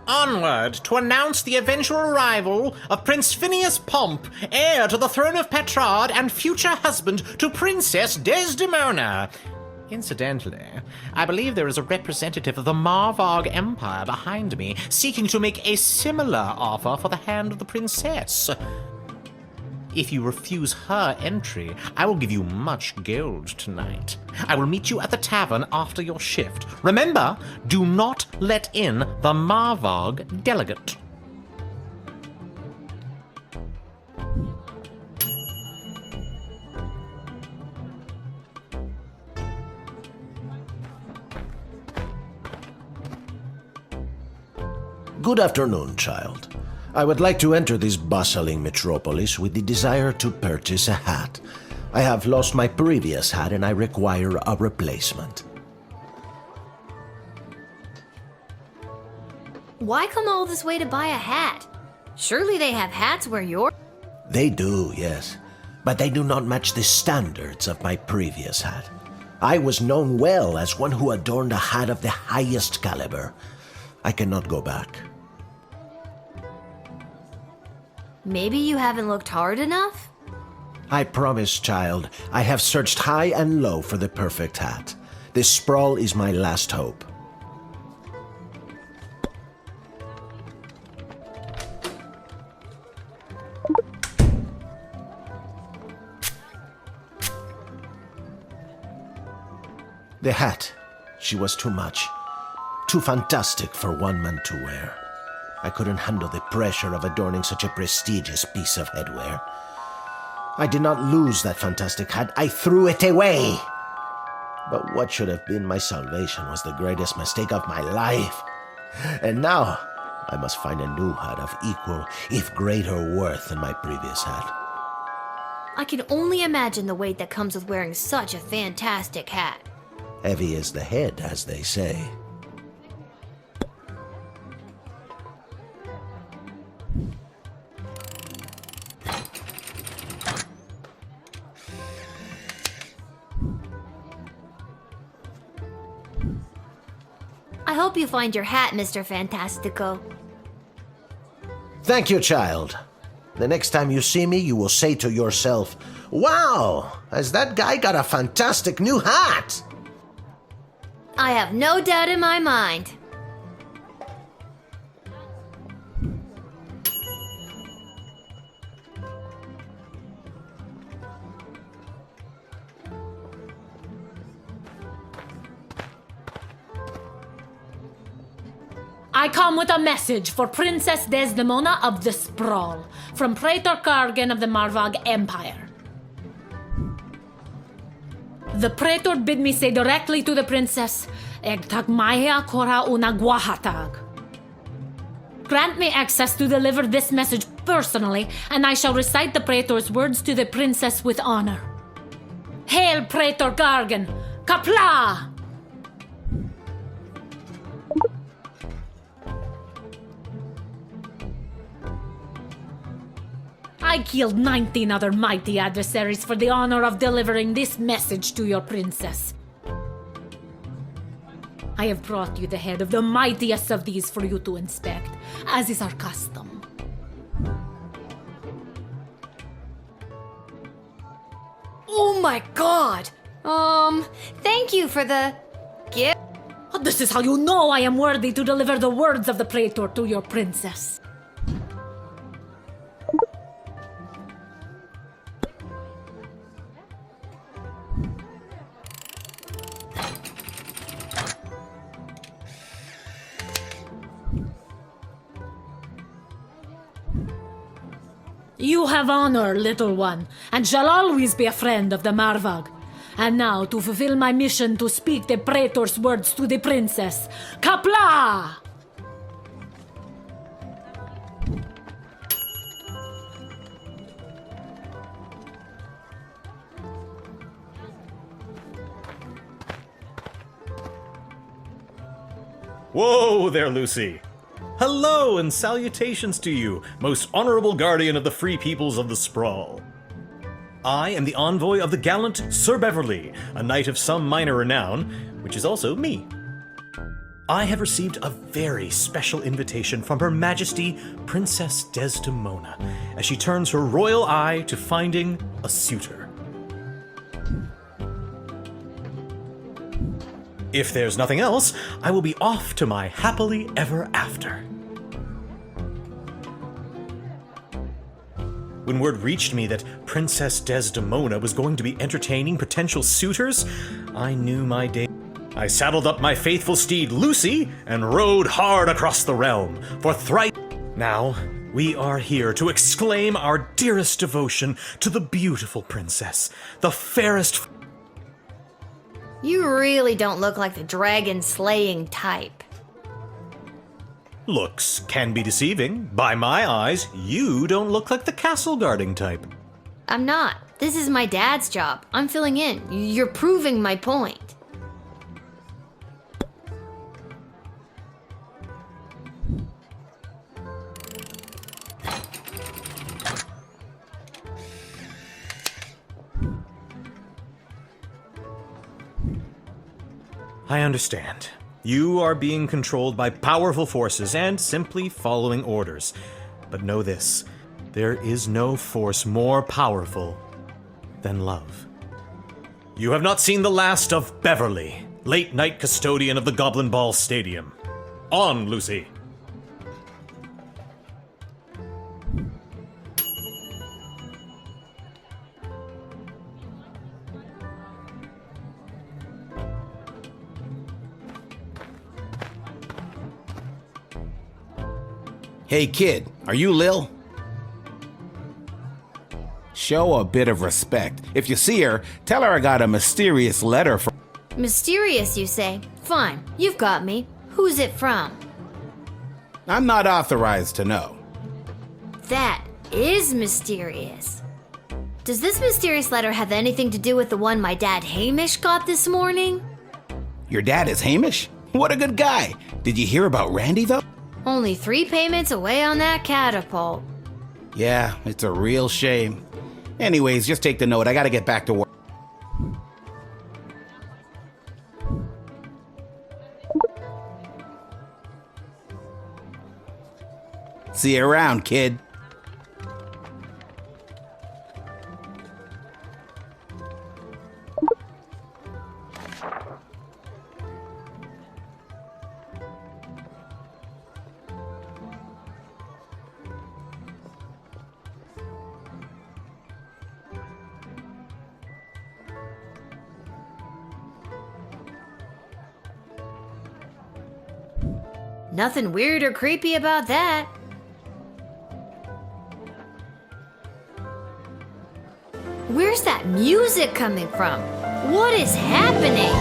Onward to announce the eventual arrival of Prince Phineas Pomp, heir to the throne of Petrard and future husband to Princess Desdemona. Incidentally, I believe there is a representative of the Marvog Empire behind me, seeking to make a similar offer for the hand of the princess. If you refuse her entry, I will give you much gold tonight. I will meet you at the tavern after your shift. Remember, do not let in the Marvog delegate. Good afternoon, child. I would like to enter this bustling metropolis with the desire to purchase a hat. I have lost my previous hat and I require a replacement. Why come all this way to buy a hat? Surely they have hats where you're... They do, yes. But they do not match the standards of my previous hat. I was known well as one who adorned a hat of the highest caliber. I cannot go back. Maybe you haven't looked hard enough? I promise, child, I have searched high and low for the perfect hat. This sprawl is my last hope. The hat, she was too much. Too fantastic for one man to wear. I couldn't handle the pressure of adorning such a prestigious piece of headwear. I did not lose that fantastic hat, I threw it away! But what should have been my salvation was the greatest mistake of my life. And now, I must find a new hat of equal, if greater worth than my previous hat. I can only imagine the weight that comes with wearing such a fantastic hat. Heavy is the head, as they say. I hope you find your hat, Mr. Fantastico. Thank you, child. The next time you see me, you will say to yourself, "Wow, has that guy got a fantastic new hat?" I have no doubt in my mind. I come with a message for Princess Desdemona of the Sprawl, from Praetor Kargan of the Marvag Empire. The Praetor bid me say directly to the princess, Egtag Maya Kora una Guahatag. Grant me access to deliver this message personally, and I shall recite the Praetor's words to the princess with honor. Hail Praetor Kargan! Kapla! I killed 19 other mighty adversaries for the honor of delivering this message to your princess. I have brought you the head of the mightiest of these for you to inspect, as is our custom. Oh my god! Thank you for the gift. This is how you know I am worthy to deliver the words of the Praetor to your princess. You have honor, little one, and shall always be a friend of the Marvag. And now, to fulfill my mission to speak the Praetor's words to the princess, Kapla! Whoa there, Lucy. Hello and salutations to you, most honorable guardian of the free peoples of the Sprawl. I am the envoy of the gallant Sir Beverly, a knight of some minor renown, which is also me. I have received a very special invitation from Her Majesty Princess Desdemona, as she turns her royal eye to finding a suitor. If there's nothing else, I will be off to my happily ever after. When word reached me that Princess Desdemona was going to be entertaining potential suitors, I knew my day. I saddled up my faithful steed Lucy and rode hard across the realm for thrice. Now, we are here to exclaim our dearest devotion to the beautiful princess, the fairest. You really don't look like the dragon-slaying type. Looks can be deceiving. By my eyes, you don't look like the castle-guarding type. I'm not. This is my dad's job. I'm filling in. You're proving my point. I understand. You are being controlled by powerful forces and simply following orders. But know this, there is no force more powerful than love. You have not seen the last of Beverly, late night custodian of the Goblin Ball Stadium. On, Lucy! Hey kid, are you Lil? Show a bit of respect. If you see her, tell her I got a mysterious letter from... Mysterious, you say? Fine, you've got me. Who's it from? I'm not authorized to know. That is mysterious. Does this mysterious letter have anything to do with the one my dad Hamish got this morning? Your dad is Hamish? What a good guy. Did you hear about Randy, though? Only 3 payments away on that catapult. Yeah, it's a real shame. Anyways, just take the note. I gotta get back to work. See you around, kid. Nothing weird or creepy about that. Where's that music coming from? What is happening?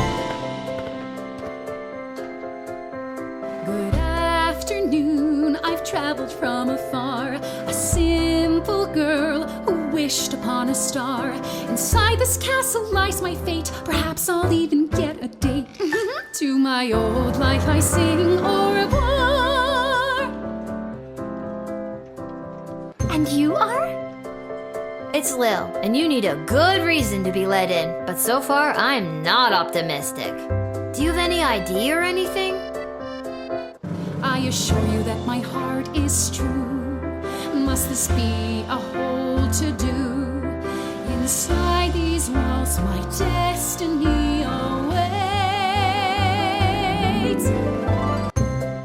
Good afternoon, I've traveled from afar. A simple girl who wished upon a star. Inside this castle lies my fate. Perhaps I'll even get a date. To my old life I sing au revoir. And you are? It's Lil, and you need a good reason to be let in, but so far I'm not optimistic. Do you have any ID or anything? I assure you that my heart is true. Must this be a whole to-do? Inside these walls my destiny awaits.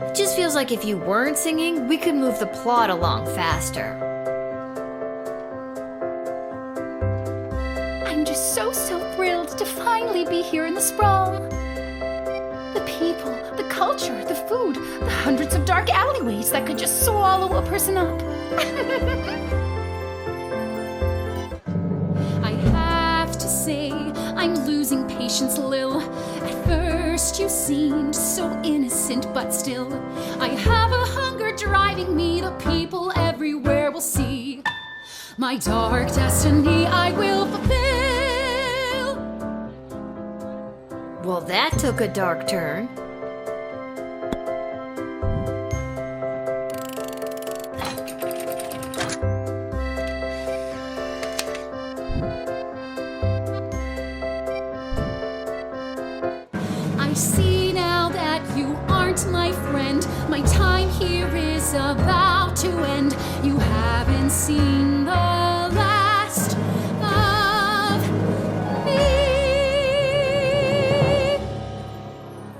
It just feels like if you weren't singing, we could move the plot along faster. I'm just so thrilled to finally be here in the sprawl. The people, the culture, the food, the hundreds of dark alleyways that could just swallow a person up. I have to say, I'm losing patience, Lil. At first you seemed so innocent, but still, I have a hunger driving me. The people everywhere will see my dark destiny I will fulfill. Well, that took a dark turn. I see now that you aren't my friend. My time here is about to end. You haven't seen the last of me.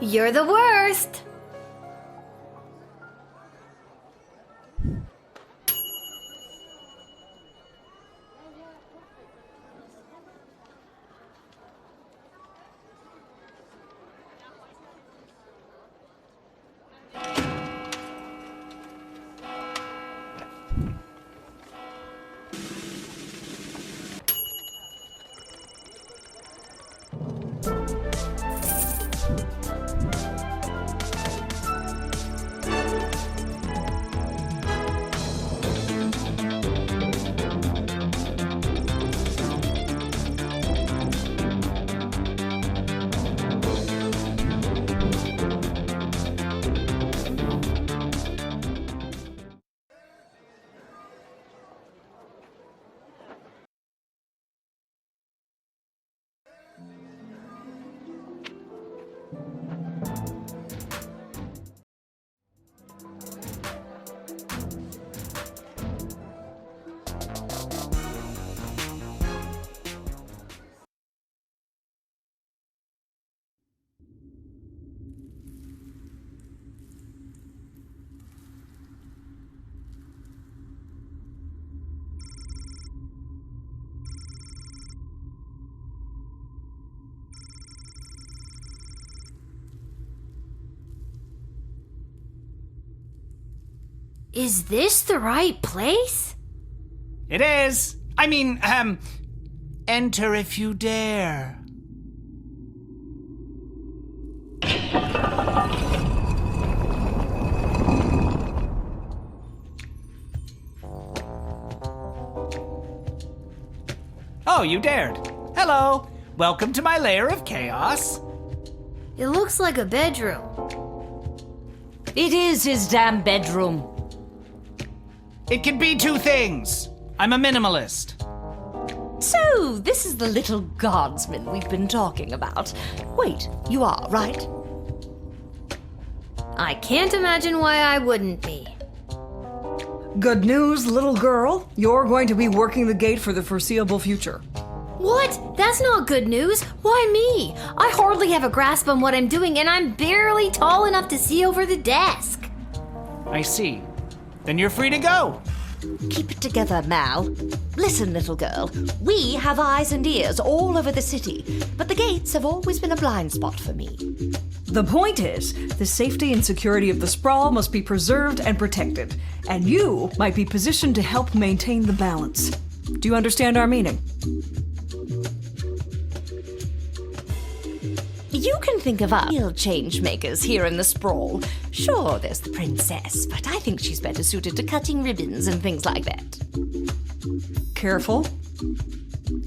You're the worst. Is this the right place? It is. I mean, enter if you dare. Oh, you dared. Hello. Welcome to my lair of chaos. It looks like a bedroom. It is his damn bedroom. It can be two things. I'm a minimalist. So, this is the little guardsman we've been talking about. Wait, you are, right? I can't imagine why I wouldn't be. Good news, little girl. You're going to be working the gate for the foreseeable future. What? That's not good news. Why me? I hardly have a grasp on what I'm doing, and I'm barely tall enough to see over the desk. I see. Then you're free to go. Keep it together, Mal. Listen, little girl. We have eyes and ears all over the city, but the gates have always been a blind spot for me. The point is, the safety and security of the sprawl must be preserved and protected, and you might be positioned to help maintain the balance. Do you understand our meaning? You can think of us real change makers here in the sprawl. Sure, there's the princess, but I think she's better suited to cutting ribbons and things like that. Careful.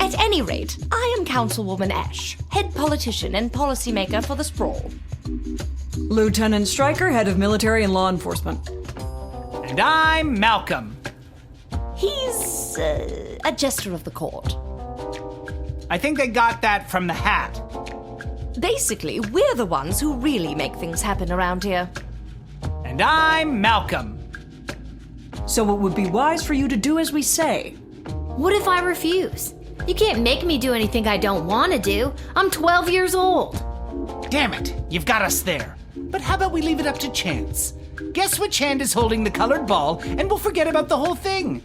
At any rate, I am Councilwoman Ash, head politician and policymaker for the sprawl. Lieutenant Stryker, head of military and law enforcement. And I'm Malcolm. He's a jester of the court. I think they got that from the hat. Basically, we're the ones who really make things happen around here. And I'm Malcolm. So it would be wise for you to do as we say. What if I refuse? You can't make me do anything I don't want to do. I'm 12 years old. Damn it, you've got us there. But how about we leave it up to chance? Guess which hand is holding the colored ball, and we'll forget about the whole thing.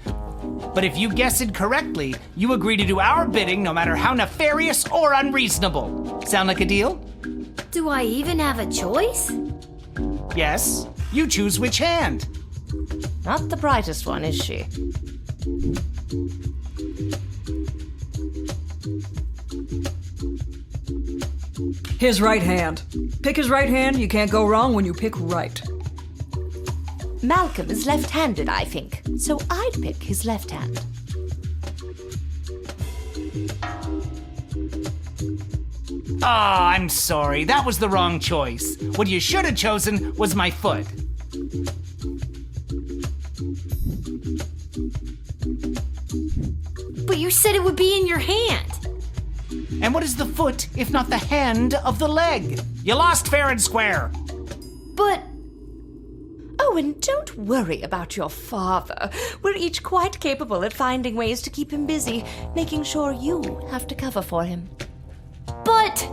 But if you guess it correctly, you agree to do our bidding no matter how nefarious or unreasonable. Sound like a deal? Do I even have a choice? Yes. You choose which hand. Not the brightest one, is she? His right hand. Pick his right hand. You can't go wrong when you pick right. Malcolm is left-handed, I think, so I'd pick his left hand. Oh, I'm sorry. That was the wrong choice. What you should have chosen was my foot. But you said it would be in your hand. And what is the foot if not the hand of the leg? You lost fair and square. But... Oh, and don't worry about your father. We're each quite capable at finding ways to keep him busy, making sure you have to cover for him. But...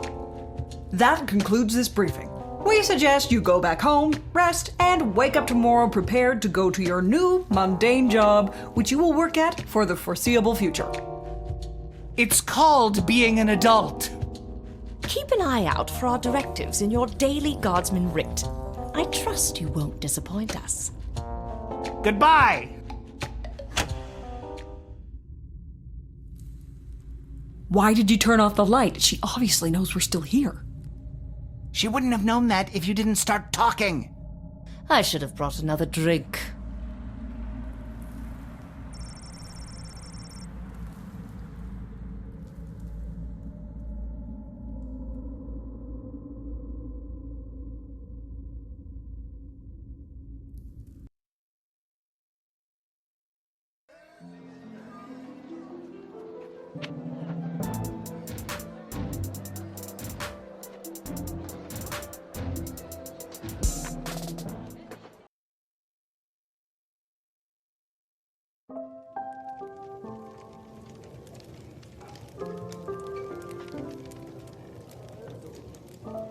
That concludes this briefing. We suggest you go back home, rest, and wake up tomorrow prepared to go to your new, mundane job, which you will work at for the foreseeable future. It's called being an adult. Keep an eye out for our directives in your daily Guardsman writ. I trust you won't disappoint us. Goodbye. Why did you turn off the light? She obviously knows we're still here. She wouldn't have known that if you didn't start talking. I should have brought another drink.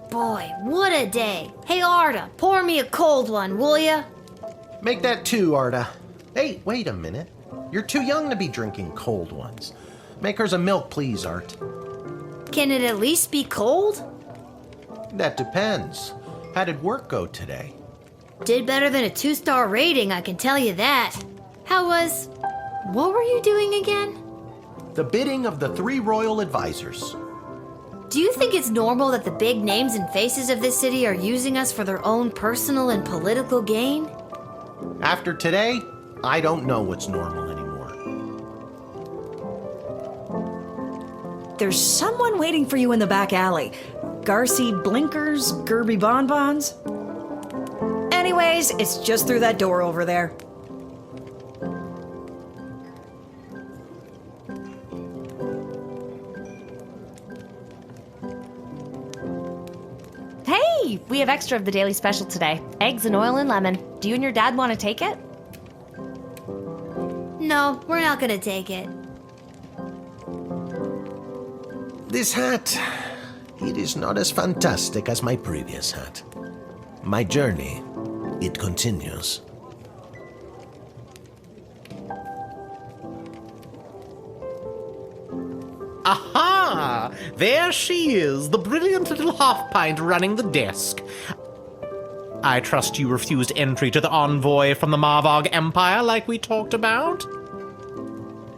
Boy, what a day. Hey, Arda, pour me a cold one, will ya? Make that 2, Arda. Hey, wait a minute. You're too young to be drinking cold ones. Make hers a milk, please, Art. Can it at least be cold? That depends. How did work go today? Did better than a 2-star rating, I can tell you that. What were you doing again? The bidding of the 3 royal advisors. Do you think it's normal that the big names and faces of this city are using us for their own personal and political gain? After today, I don't know what's normal anymore. There's someone waiting for you in the back alley. Garcy Blinkers, Gerby Bonbons. Anyways, it's just through that door over there. Hey, we have extra of the daily special today. Eggs and oil and lemon. Do you and your dad want to take it? No, we're not gonna take it. This hat, it is not as fantastic as my previous hat. My journey, it continues. Aha! There she is, the brilliant little half-pint running the desk. I trust you refused entry to the envoy from the Marvog Empire like we talked about?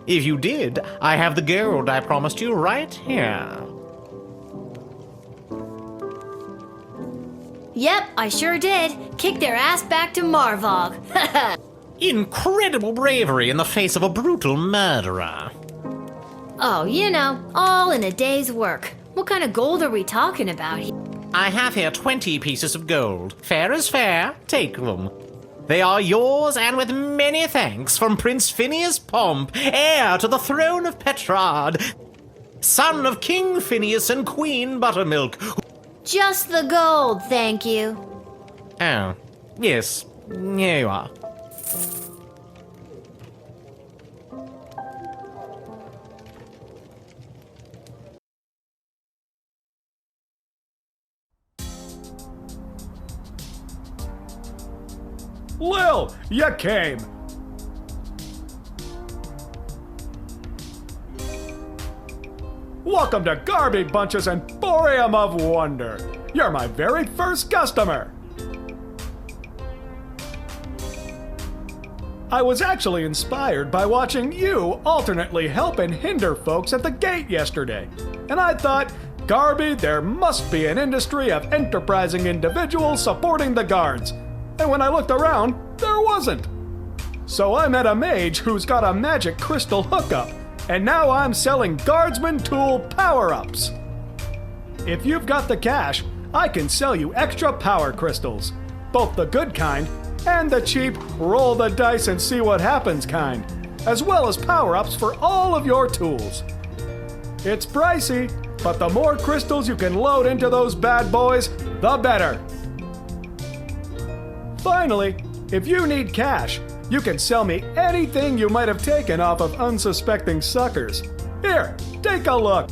If you did, I have the gold I promised you right here. Yep, I sure did. Kick their ass back to Marvog. Incredible bravery in the face of a brutal murderer. Oh, you know, all in a day's work. What kind of gold are we talking about here? I have here 20 pieces of gold. Fair is fair. Take them. They are yours, and with many thanks from Prince Phineas Pomp, heir to the throne of Petrard, son of King Phineas and Queen Buttermilk. Just the gold, thank you. Oh, yes. Here you are. Lil, you came. Welcome to Garby Bunches Emporium of Wonder. You're my very first customer. I was actually inspired by watching you alternately help and hinder folks at the gate yesterday. And I thought, Garby, there must be an industry of enterprising individuals supporting the guards. And when I looked around, there wasn't. So I met a mage who's got a magic crystal hookup, and now I'm selling Guardsman tool power-ups. If you've got the cash, I can sell you extra power crystals, both the good kind and the cheap roll the dice and see what happens kind, as well as power-ups for all of your tools. It's pricey, but the more crystals you can load into those bad boys, the better. Finally, if you need cash, you can sell me anything you might have taken off of unsuspecting suckers. Here, take a look.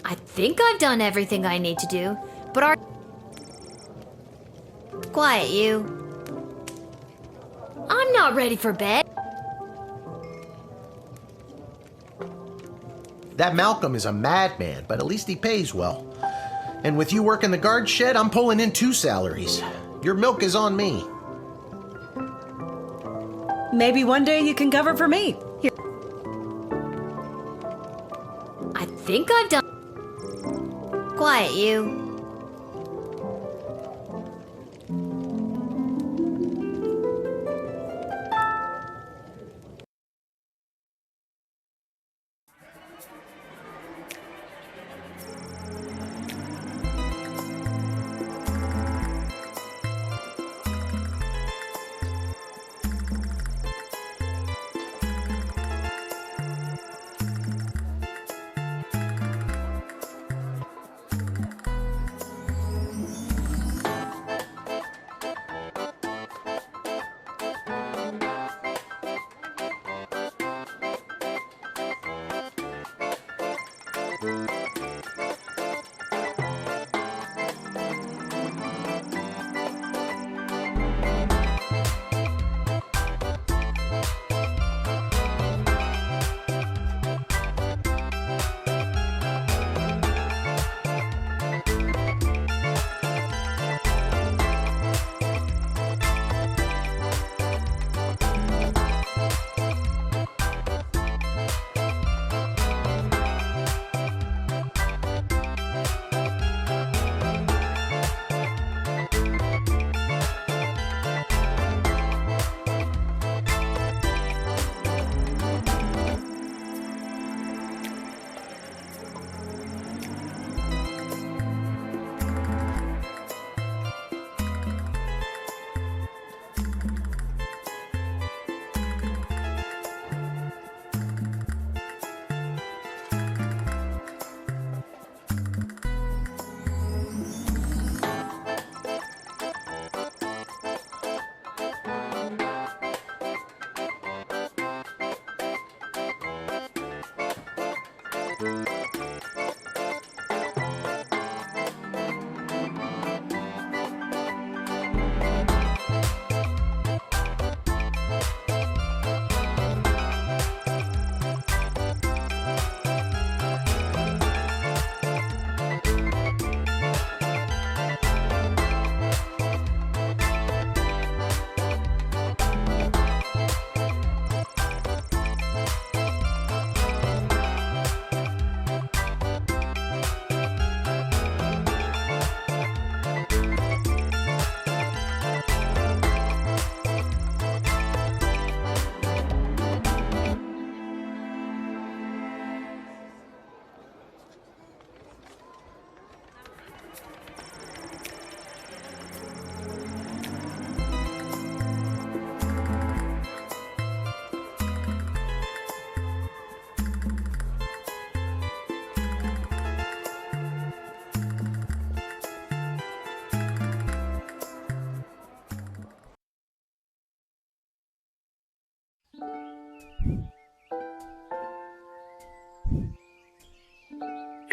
I think I've done everything I need to do, but are... Quiet, you. I'm not ready for bed. That Malcolm is a madman, but at least he pays well. And with you working the guard shed, I'm pulling in 2 salaries. Your milk is on me. Maybe one day you can cover for me. Here. I think I've done... Quiet, you.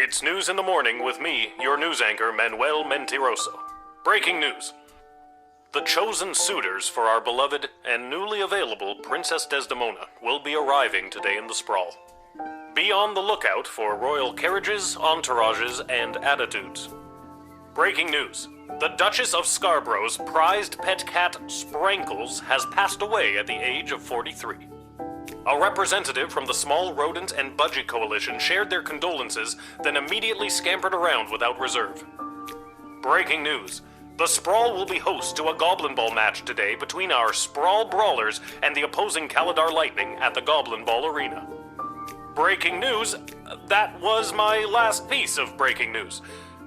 It's News in the Morning with me, your news anchor, Manuel Mentiroso. Breaking news. The chosen suitors for our beloved and newly available Princess Desdemona will be arriving today in the Sprawl. Be on the lookout for royal carriages, entourages, and attitudes. Breaking news. The Duchess of Scarborough's prized pet cat, Sprankles, has passed away at the age of 43. A representative from the Small Rodent and Budgie Coalition shared their condolences, then immediately scampered around without reserve. Breaking news. The Sprawl will be host to a Goblin Ball match today between our Sprawl Brawlers and the opposing Caladar Lightning at the Goblin Ball Arena. Breaking news. That was my last piece of breaking news.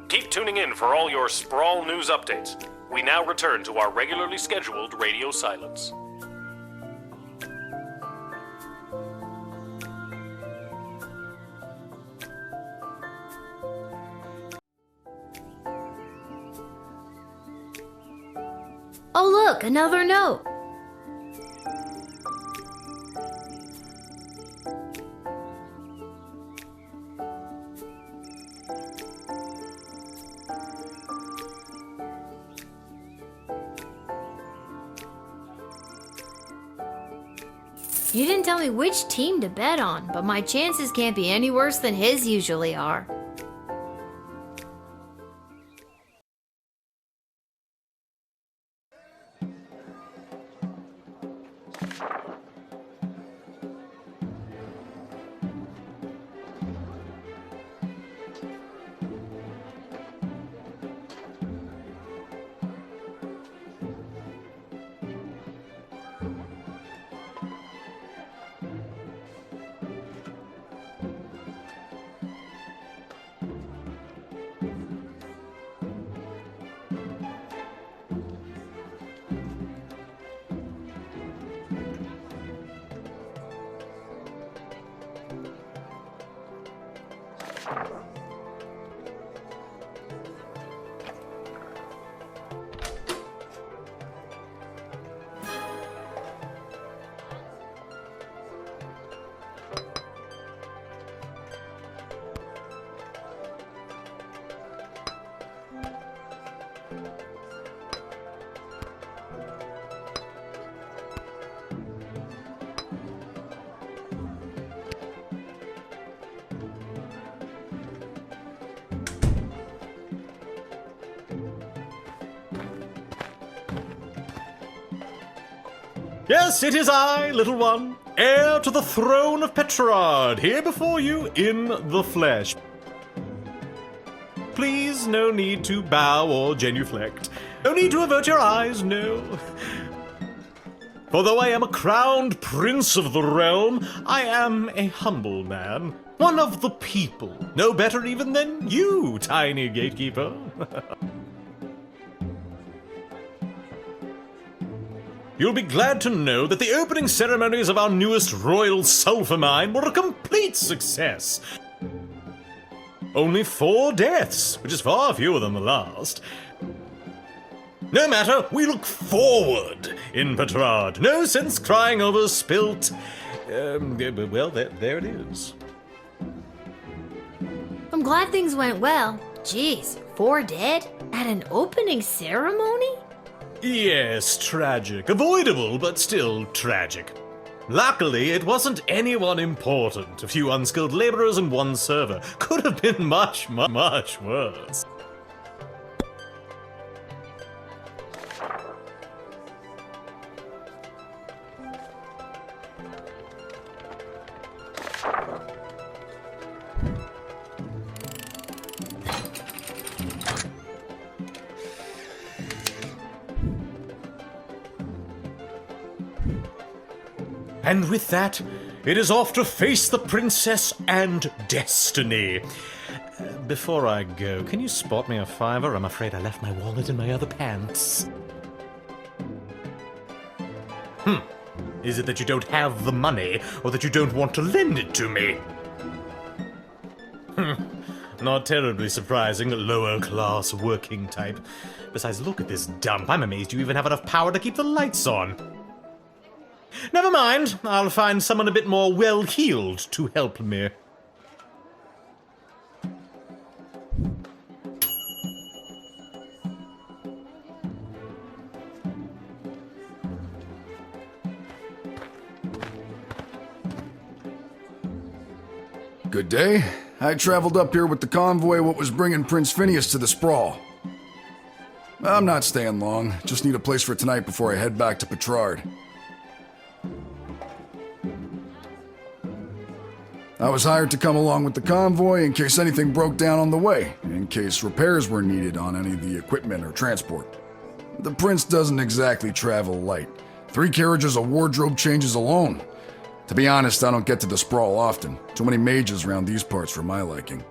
Keep tuning in for all your Sprawl news updates. We now return to our regularly scheduled radio silence. Oh look, another note. You didn't tell me which team to bet on, but my chances can't be any worse than his usually are. Yes, it is I, little one, heir to the throne of Petrard, here before you in the flesh. Please, no need to bow or genuflect. No need to avert your eyes, no. For though I am a crowned prince of the realm, I am a humble man, one of the people, no better even than you, tiny gatekeeper. You'll be glad to know that the opening ceremonies of our newest royal sulfur mine were a complete success. Only 4 deaths, which is far fewer than the last. No matter, we look forward in Petrard. No sense crying over spilt... well, there it is. I'm glad things went well. Jeez, 4 dead? At an opening ceremony? Yes, tragic. Avoidable, but still tragic. Luckily, it wasn't anyone important. A few unskilled laborers and 1 server. Could have been much, much worse. And with that, it is off to face the princess and destiny. Before I go, can you spot me a $5? I'm afraid I left my wallet in my other pants. Is it that you don't have the money, or that you don't want to lend it to me? Not terribly surprising, lower class working type. Besides, look at this dump. I'm amazed you even have enough power to keep the lights on. Never mind, I'll find someone a bit more well-heeled to help me. Good day. I traveled up here with the convoy what was bringing Prince Phineas to the sprawl. I'm not staying long, just need a place for tonight before I head back to Petrard. I was hired to come along with the convoy in case anything broke down on the way, in case repairs were needed on any of the equipment or transport. The prince doesn't exactly travel light. 3 carriages of wardrobe changes alone. To be honest, I don't get to the sprawl often. Too many mages around these parts for my liking.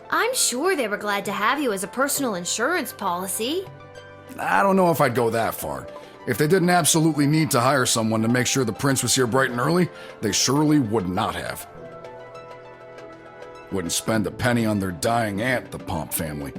I'm sure they were glad to have you as a personal insurance policy. I don't know if I'd go that far. If they didn't absolutely need to hire someone to make sure the prince was here bright and early, they surely would not have. Wouldn't spend a penny on their dying aunt, the Pomp family.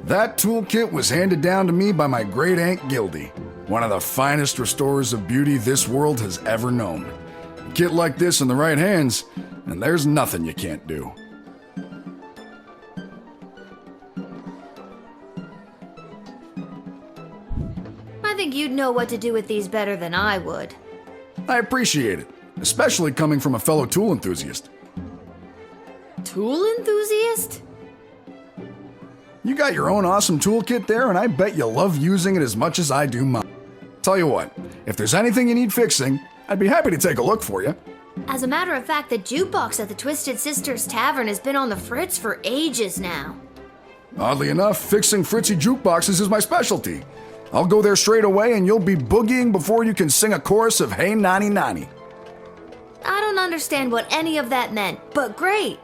That toolkit was handed down to me by my great aunt Gildy, one of the finest restorers of beauty this world has ever known. A kit like this in the right hands, and there's nothing you can't do. I think you'd know what to do with these better than I would. I appreciate it, especially coming from a fellow tool enthusiast. Tool enthusiast? You got your own awesome toolkit there, and I bet you love using it as much as I do mine. Tell you what, if there's anything you need fixing, I'd be happy to take a look for you. As a matter of fact, the jukebox at the Twisted Sisters Tavern has been on the fritz for ages now. Oddly enough, fixing fritzy jukeboxes is my specialty. I'll go there straight away and you'll be boogieing before you can sing a chorus of Hey Nani Nani. I don't understand what any of that meant, but great.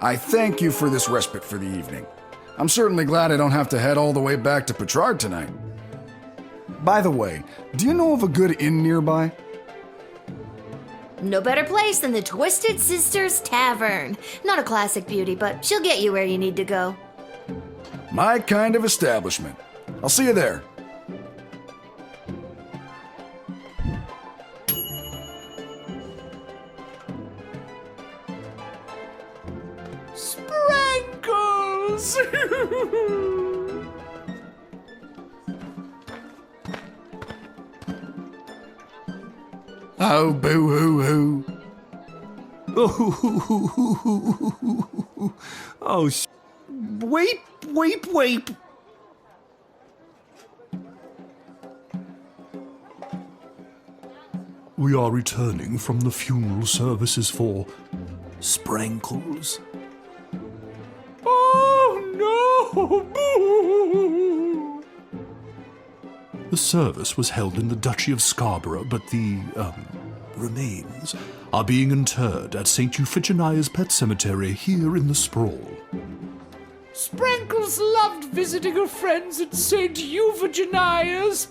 I thank you for this respite for the evening. I'm certainly glad I don't have to head all the way back to Petrard tonight. By the way, do you know of a good inn nearby? No better place than the Twisted Sisters Tavern. Not a classic beauty, but she'll get you where you need to go. My kind of establishment. I'll see you there. Sprankles! Oh, boo-hoo-hoo. Oh, weep, weep, weep. We are returning from the funeral services for Sprankles. Oh no! The service was held in the Duchy of Scarborough, but the, remains are being interred at St. Euphigenia's Pet Cemetery here in the Sprawl. Sprankles loved visiting her friends at St. Euphigenia's.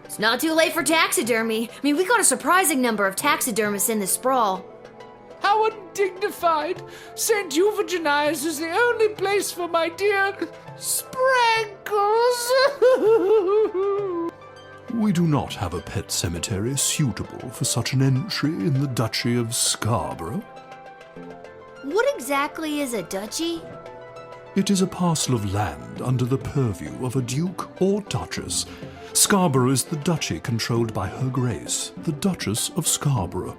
It's not too late for taxidermy. I mean, we got a surprising number of taxidermists in the Sprawl. How undignified! St. Euphigenia's is the only place for my dear Sprankles! We do not have a pet cemetery suitable for such an entry in the Duchy of Scarborough. What exactly is a duchy? It is a parcel of land under the purview of a duke or duchess. Scarborough is the duchy controlled by Her Grace, the Duchess of Scarborough.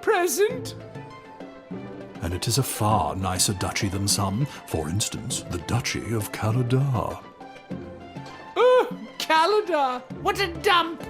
Present? And it is a far nicer duchy than some, for instance, the Duchy of Caladar. Oh, Caladar! What a dump!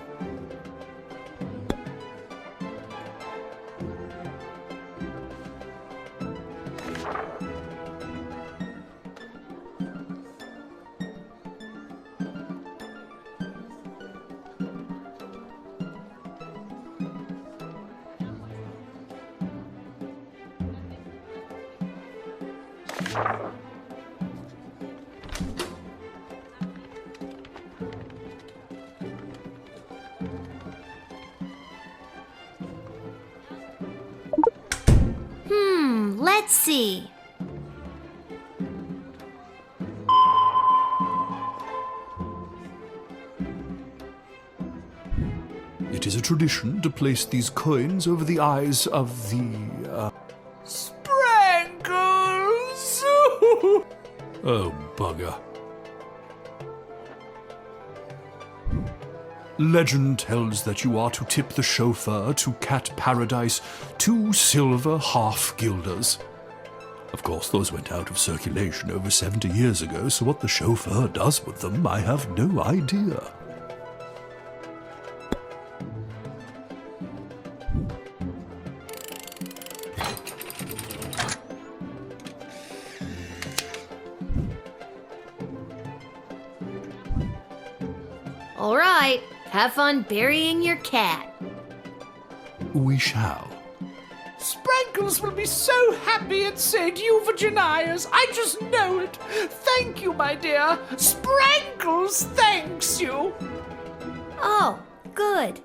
Let's see. It is a tradition to place these coins over the eyes of the, Sprankles! Oh, bugger. Legend tells that you are to tip the chauffeur to Cat Paradise 2 silver half-guilders. Of course, those went out of circulation over 70 years ago, so what the chauffeur does with them, I have no idea. All right, have fun burying your cat. We shall. Sprankles will be so happy at St. Euphigenia's. I just know it. Thank you, my dear. Sprankles thanks you. Oh, good.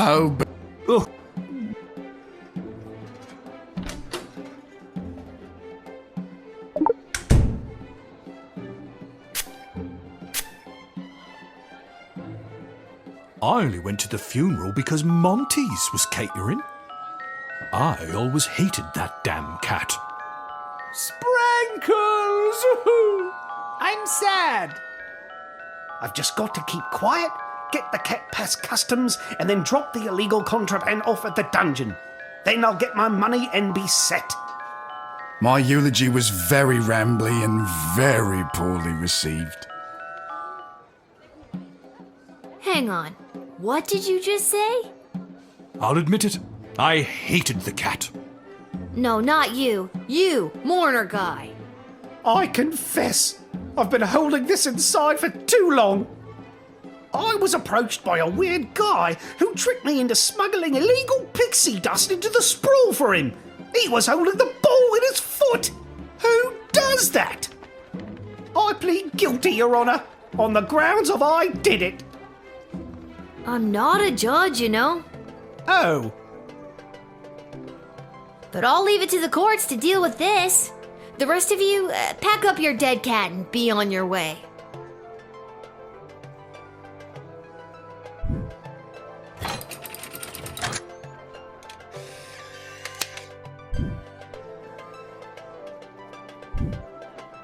Oh, oh. I only went to the funeral because Monty's was catering. I always hated that damn cat. Sprankles! I'm sad. I've just got to keep quiet, get the cat past customs, and then drop the illegal contraband off at the dungeon. Then I'll get my money and be set. My eulogy was very rambly and very poorly received. Hang on. What did you just say? I'll admit it. I hated the cat. No, not you. You, mourner guy. I confess, I've been holding this inside for too long. I was approached by a weird guy who tricked me into smuggling illegal pixie dust into the sprawl for him. He was holding the ball in his foot. Who does that? I plead guilty, Your Honor, on the grounds of I did it. I'm not a judge, you know. Oh. But I'll leave it to the courts to deal with this. The rest of you, pack up your dead cat and be on your way.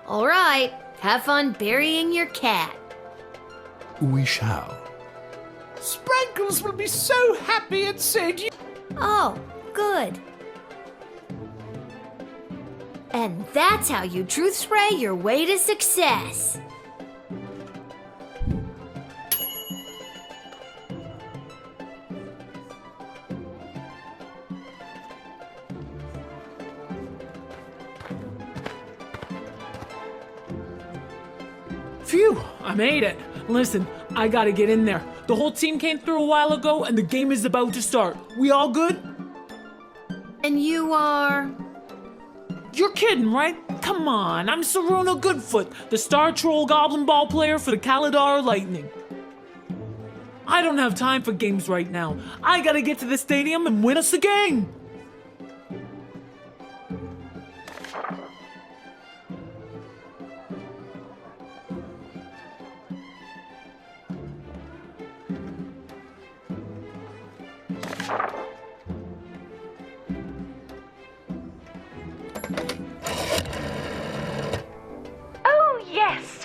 All right, have fun burying your cat. We shall. Sprankles will be so happy it said you... Oh, good. And that's how you truth spray your way to success. Phew, I made it. Listen, I gotta get in there. The whole team came through a while ago and the game is about to start. We all good? And you are... You're kidding, right? Come on, I'm Saruna Goodfoot, the Star Troll Goblin Ball player for the Kaladar Lightning. I don't have time for games right now. I gotta get to the stadium and win us a game.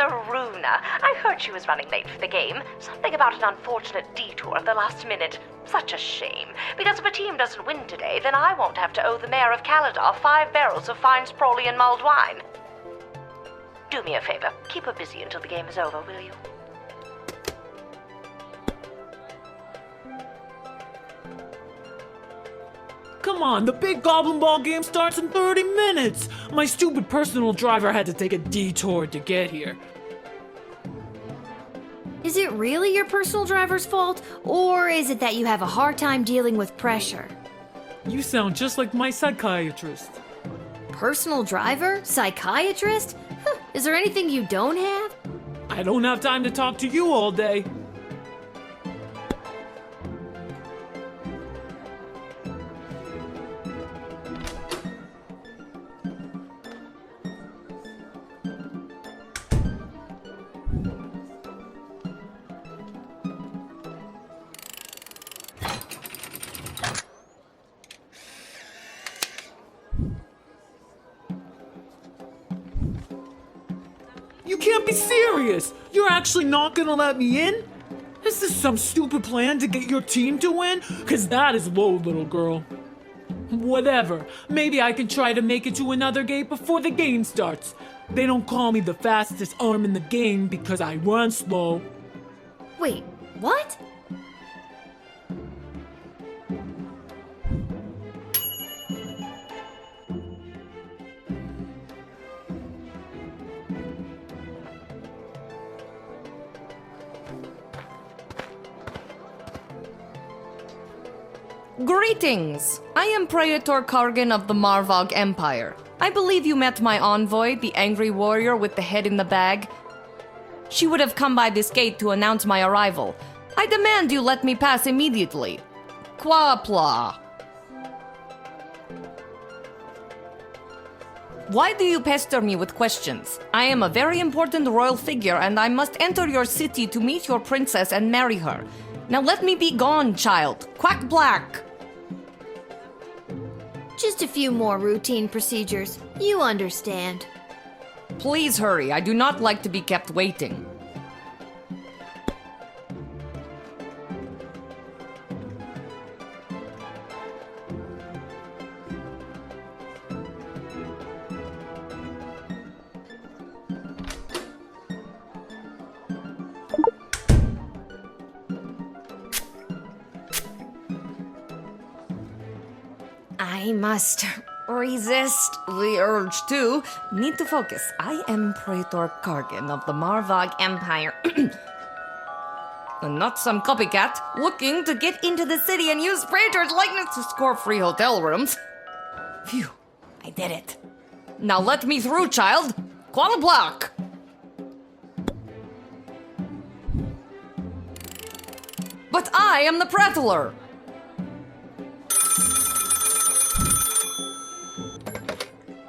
Saruna. I heard she was running late for the game. Something about an unfortunate detour at the last minute. Such a shame. Because if a team doesn't win today, then I won't have to owe the mayor of Kaladar 5 barrels of fine Sprawly and mulled wine. Do me a favor. Keep her busy until the game is over, will you? Come on, the big Goblin Ball game starts in 30 minutes! My stupid personal driver had to take a detour to get here. Is it really your personal driver's fault, or is it that you have a hard time dealing with pressure? You sound just like my psychiatrist. Personal driver? Psychiatrist? Is there anything you don't have? I don't have time to talk to you all day. You can't be serious! You're actually not gonna let me in? Is this some stupid plan to get your team to win? Cause that is low, little girl. Whatever. Maybe I can try to make it to another gate before the game starts. They don't call me the fastest arm in the game because I run slow. Wait, what? Greetings! I am Praetor Kargan of the Marvog Empire. I believe you met my envoy, the angry warrior with the head in the bag. She would have come by this gate to announce my arrival. I demand you let me pass immediately. Quapla. Why do you pester me with questions? I am a very important royal figure and I must enter your city to meet your princess and marry her. Now let me be gone, child. Quack black. Just a few more routine procedures. You understand. Please hurry. I do not like to be kept waiting. I must resist the urge to. Need to focus. I am Praetor Kargan of the Marvog Empire. And not some copycat looking to get into the city and use Praetor's likeness to score free hotel rooms. Phew, I did it. Now let me through, child. Qual block. But I am the prattler.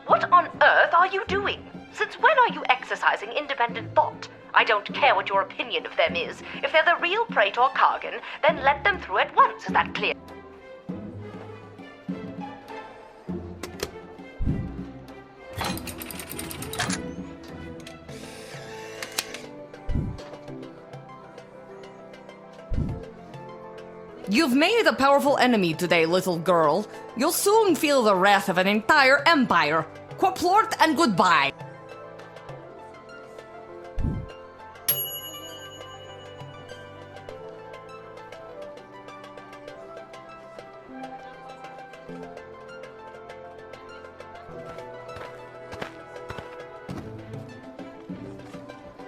What on earth are you doing? Since when are you exercising independent thought? I don't care what your opinion of them is. If they're the real Praetor Kargan, then let them through at once. Is that clear? You've made a powerful enemy today, little girl. You'll soon feel the wrath of an entire empire. Quaplort and goodbye.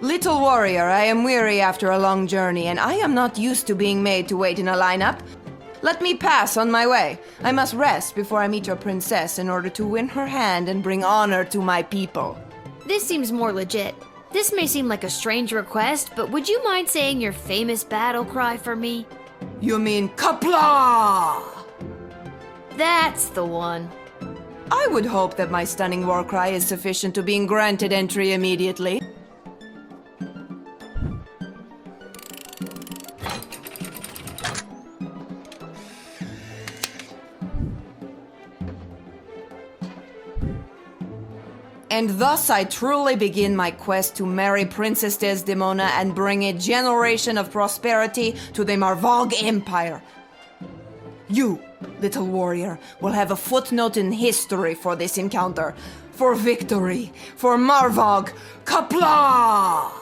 Little warrior, I am weary after a long journey, and I am not used to being made to wait in a lineup. Let me pass on my way. I must rest before I meet your princess in order to win her hand and bring honor to my people. This seems more legit. This may seem like a strange request, but would you mind saying your famous battle cry for me? You mean Kapla! That's the one. I would hope that my stunning war cry is sufficient to being granted entry immediately. And thus I truly begin my quest to marry Princess Desdemona and bring a generation of prosperity to the Marvog Empire. You, little warrior, will have a footnote in history for this encounter. For victory, for Marvog, Kapla!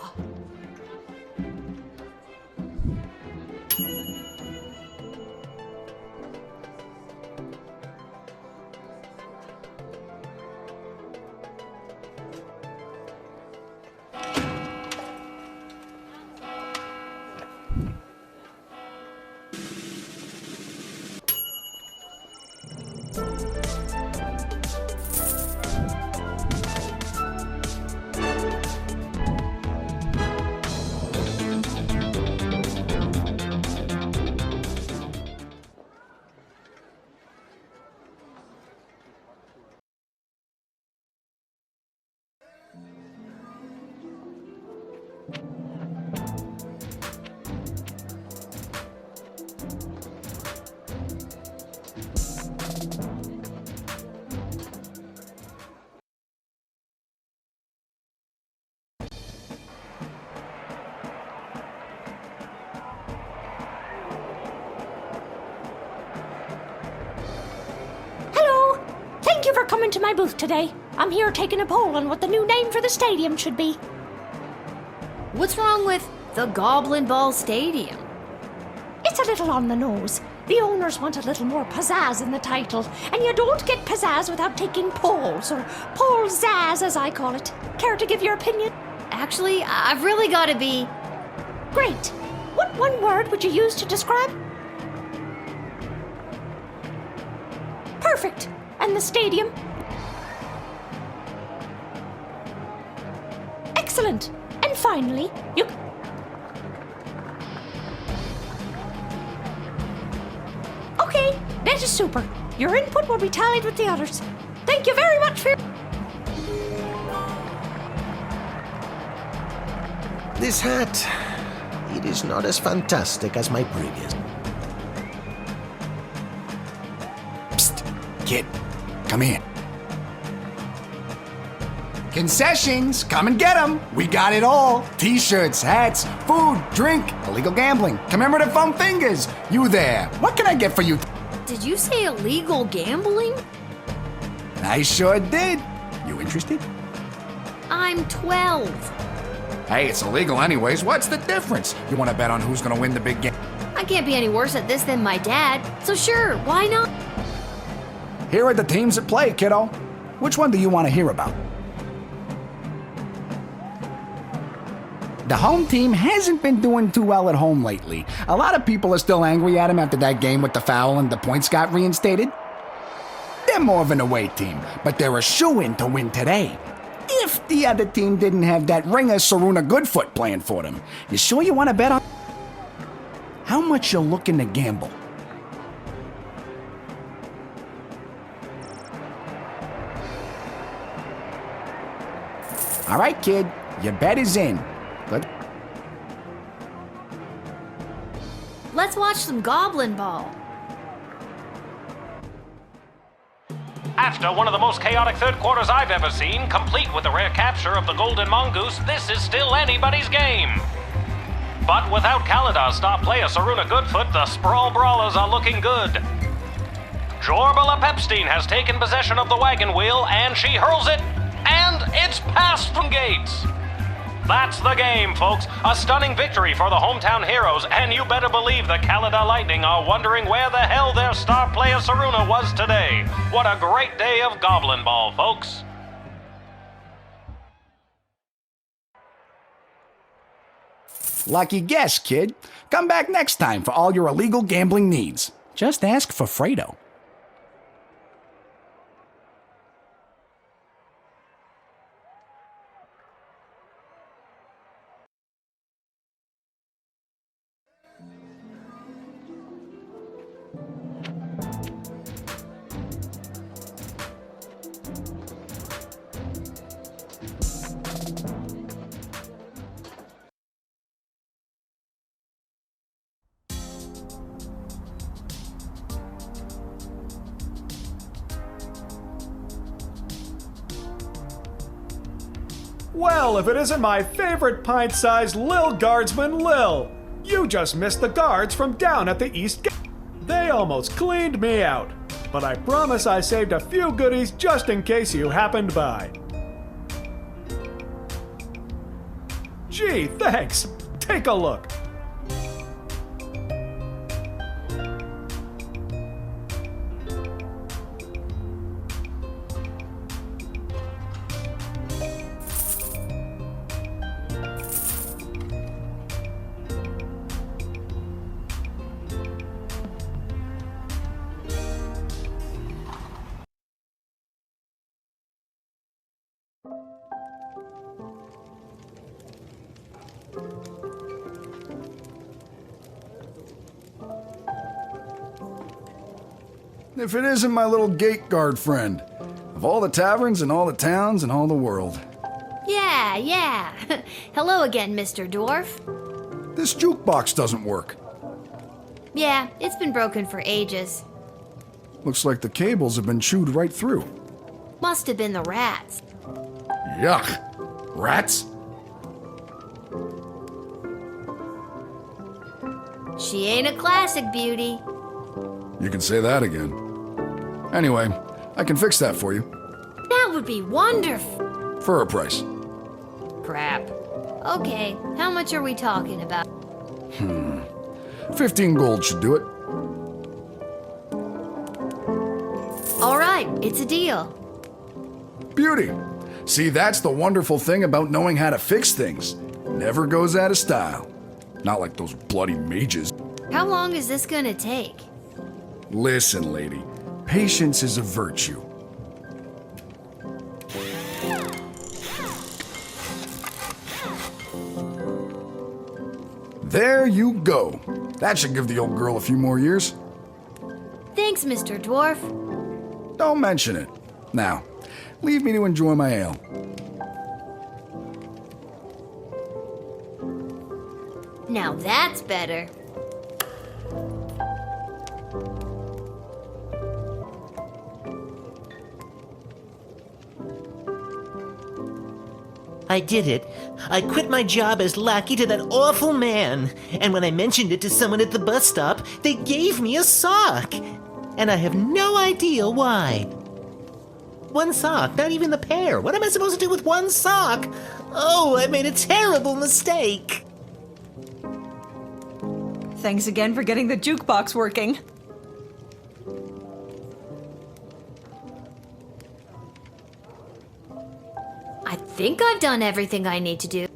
Thank you for coming to my booth today. I'm here taking a poll on what the new name for the stadium should be. What's wrong with the Goblin Ball Stadium? It's a little on the nose. The owners want a little more pizzazz in the title, and you don't get pizzazz without taking polls, or poll-zazz as I call it. Care to give your opinion? Actually, I've really got to be... Great. What one word would you use to describe? Perfect. And the stadium? Excellent. And finally, you... Okay, that is super. Your input will be tallied with the others. Thank you very much for... This hat, it is not as fantastic as my previous. Psst, kid, come here. Concessions, come and get them. We got it all. T-shirts, hats, food, drink, illegal gambling, commemorative foam fingers. You there, what can I get for you? Did you say illegal gambling? I sure did. You interested? I'm 12. Hey, it's illegal anyways. What's the difference? You want to bet on who's going to win the big game? I can't be any worse at this than my dad, so sure, why not? Here are the teams at play, kiddo. Which one do you want to hear about? The home team hasn't been doing too well at home lately. A lot of people are still angry at him after that game with the foul and the points got reinstated. They're more of an away team, but they're a shoo-in to win today. If the other team didn't have that ringer Saruna Goodfoot playing for them. You sure you want to bet on? How much you looking to gamble? All right, kid, your bet is in. Good. Let's watch some Goblin Ball. After one of the most chaotic third quarters I've ever seen, complete with the rare capture of the Golden Mongoose, this is still anybody's game. But without Kaladar's star player Saruna Goodfoot, the Sprawl Brawlers are looking good. Jorbala Pepstein has taken possession of the wagon wheel, and she hurls it, and it's passed from Gates. That's the game, folks. A stunning victory for the hometown heroes, and you better believe the Kaladar Lightning are wondering where the hell their star player Saruna was today. What a great day of Goblin Ball, folks. Lucky guess, kid. Come back next time for all your illegal gambling needs. Just ask for Fredo. Well, if it isn't my favorite pint-sized Lil Guardsman Lil. You just missed the guards from down at the East Gate. They almost cleaned me out. But I promise I saved a few goodies just in case you happened by. Gee, thanks. Take a look. If it isn't my little gate guard friend. Of all the taverns and all the towns and all the world. Yeah. Hello again, Mr. Dwarf. This jukebox doesn't work. Yeah, it's been broken for ages. Looks like the cables have been chewed right through. Must have been the rats. Yuck. Rats? She ain't a classic beauty. You can say that again. Anyway, I can fix that for you. That would be wonderful. For a price. Crap. Okay, how much are we talking about? 15 gold should do it. All right, it's a deal. Beauty. See, that's the wonderful thing about knowing how to fix things. Never goes out of style. Not like those bloody mages. How long is this gonna take? Listen, lady. Patience is a virtue. There you go. That should give the old girl a few more years. Thanks, Mr. Dwarf. Don't mention it. Now, leave me to enjoy my ale. Now that's better. I did it. I quit my job as lackey to that awful man. And when I mentioned it to someone at the bus stop, they gave me a sock. And I have no idea why. One sock, not even the pair. What am I supposed to do with one sock? Oh, I made a terrible mistake. Thanks again for getting the jukebox working. think I've done everything I need to do.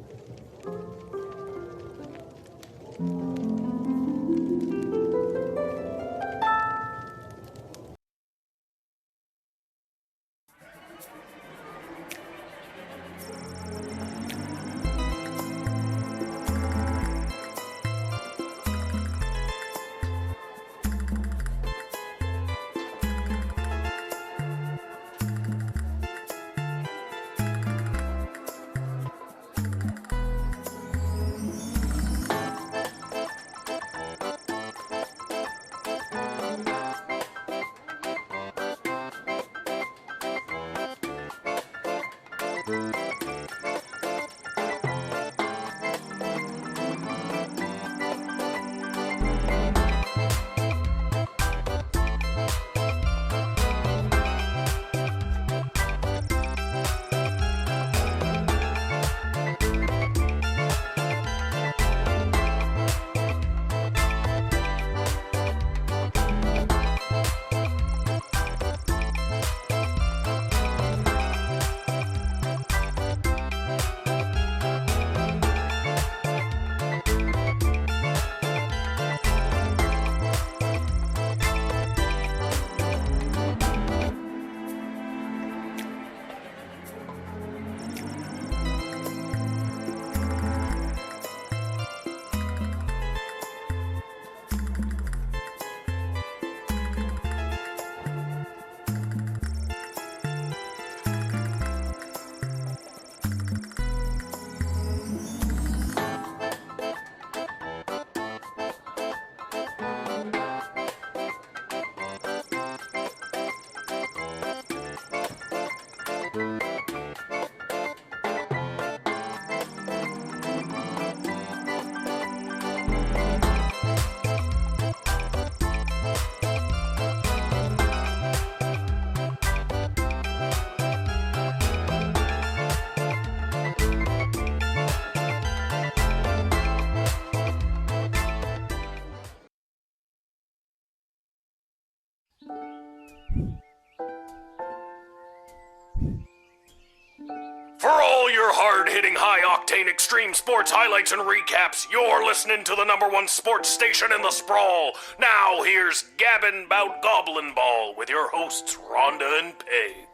For all your hard-hitting, high-octane extreme sports highlights and recaps, you're listening to the #1 sports station in the sprawl. Now here's Gabbin' 'Bout Goblin Ball with your hosts, Rhonda and Peg.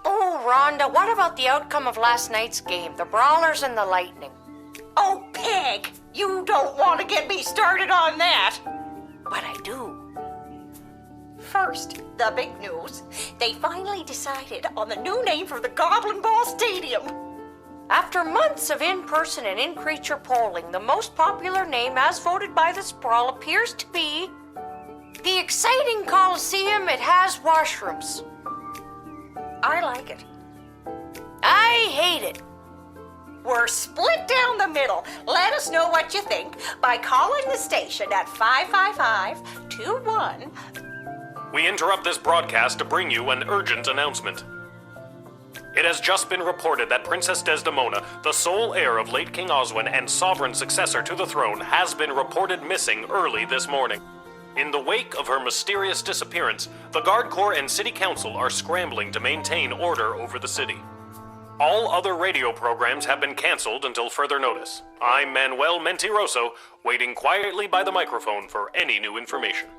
Oh, Rhonda, what about the outcome of last night's game, the Brawlers and the Lightning? Oh, Peg, you don't want to get me started on that. But I do. First, the big news. They finally decided on the new name for the Goblin Ball Stadium. After months of in-person and in-creature polling, the most popular name as voted by the Sprawl appears to be the exciting Coliseum. It has washrooms. I like it. I hate it. We're split down the middle. Let us know what you think by calling the station at 555-21. We interrupt this broadcast to bring you an urgent announcement. It has just been reported that Princess Desdemona, the sole heir of late King Oswin and sovereign successor to the throne, has been reported missing early this morning. In the wake of her mysterious disappearance, the Guard Corps and City Council are scrambling to maintain order over the city. All other radio programs have been canceled until further notice. I'm Manuel Mentiroso, waiting quietly by the microphone for any new information.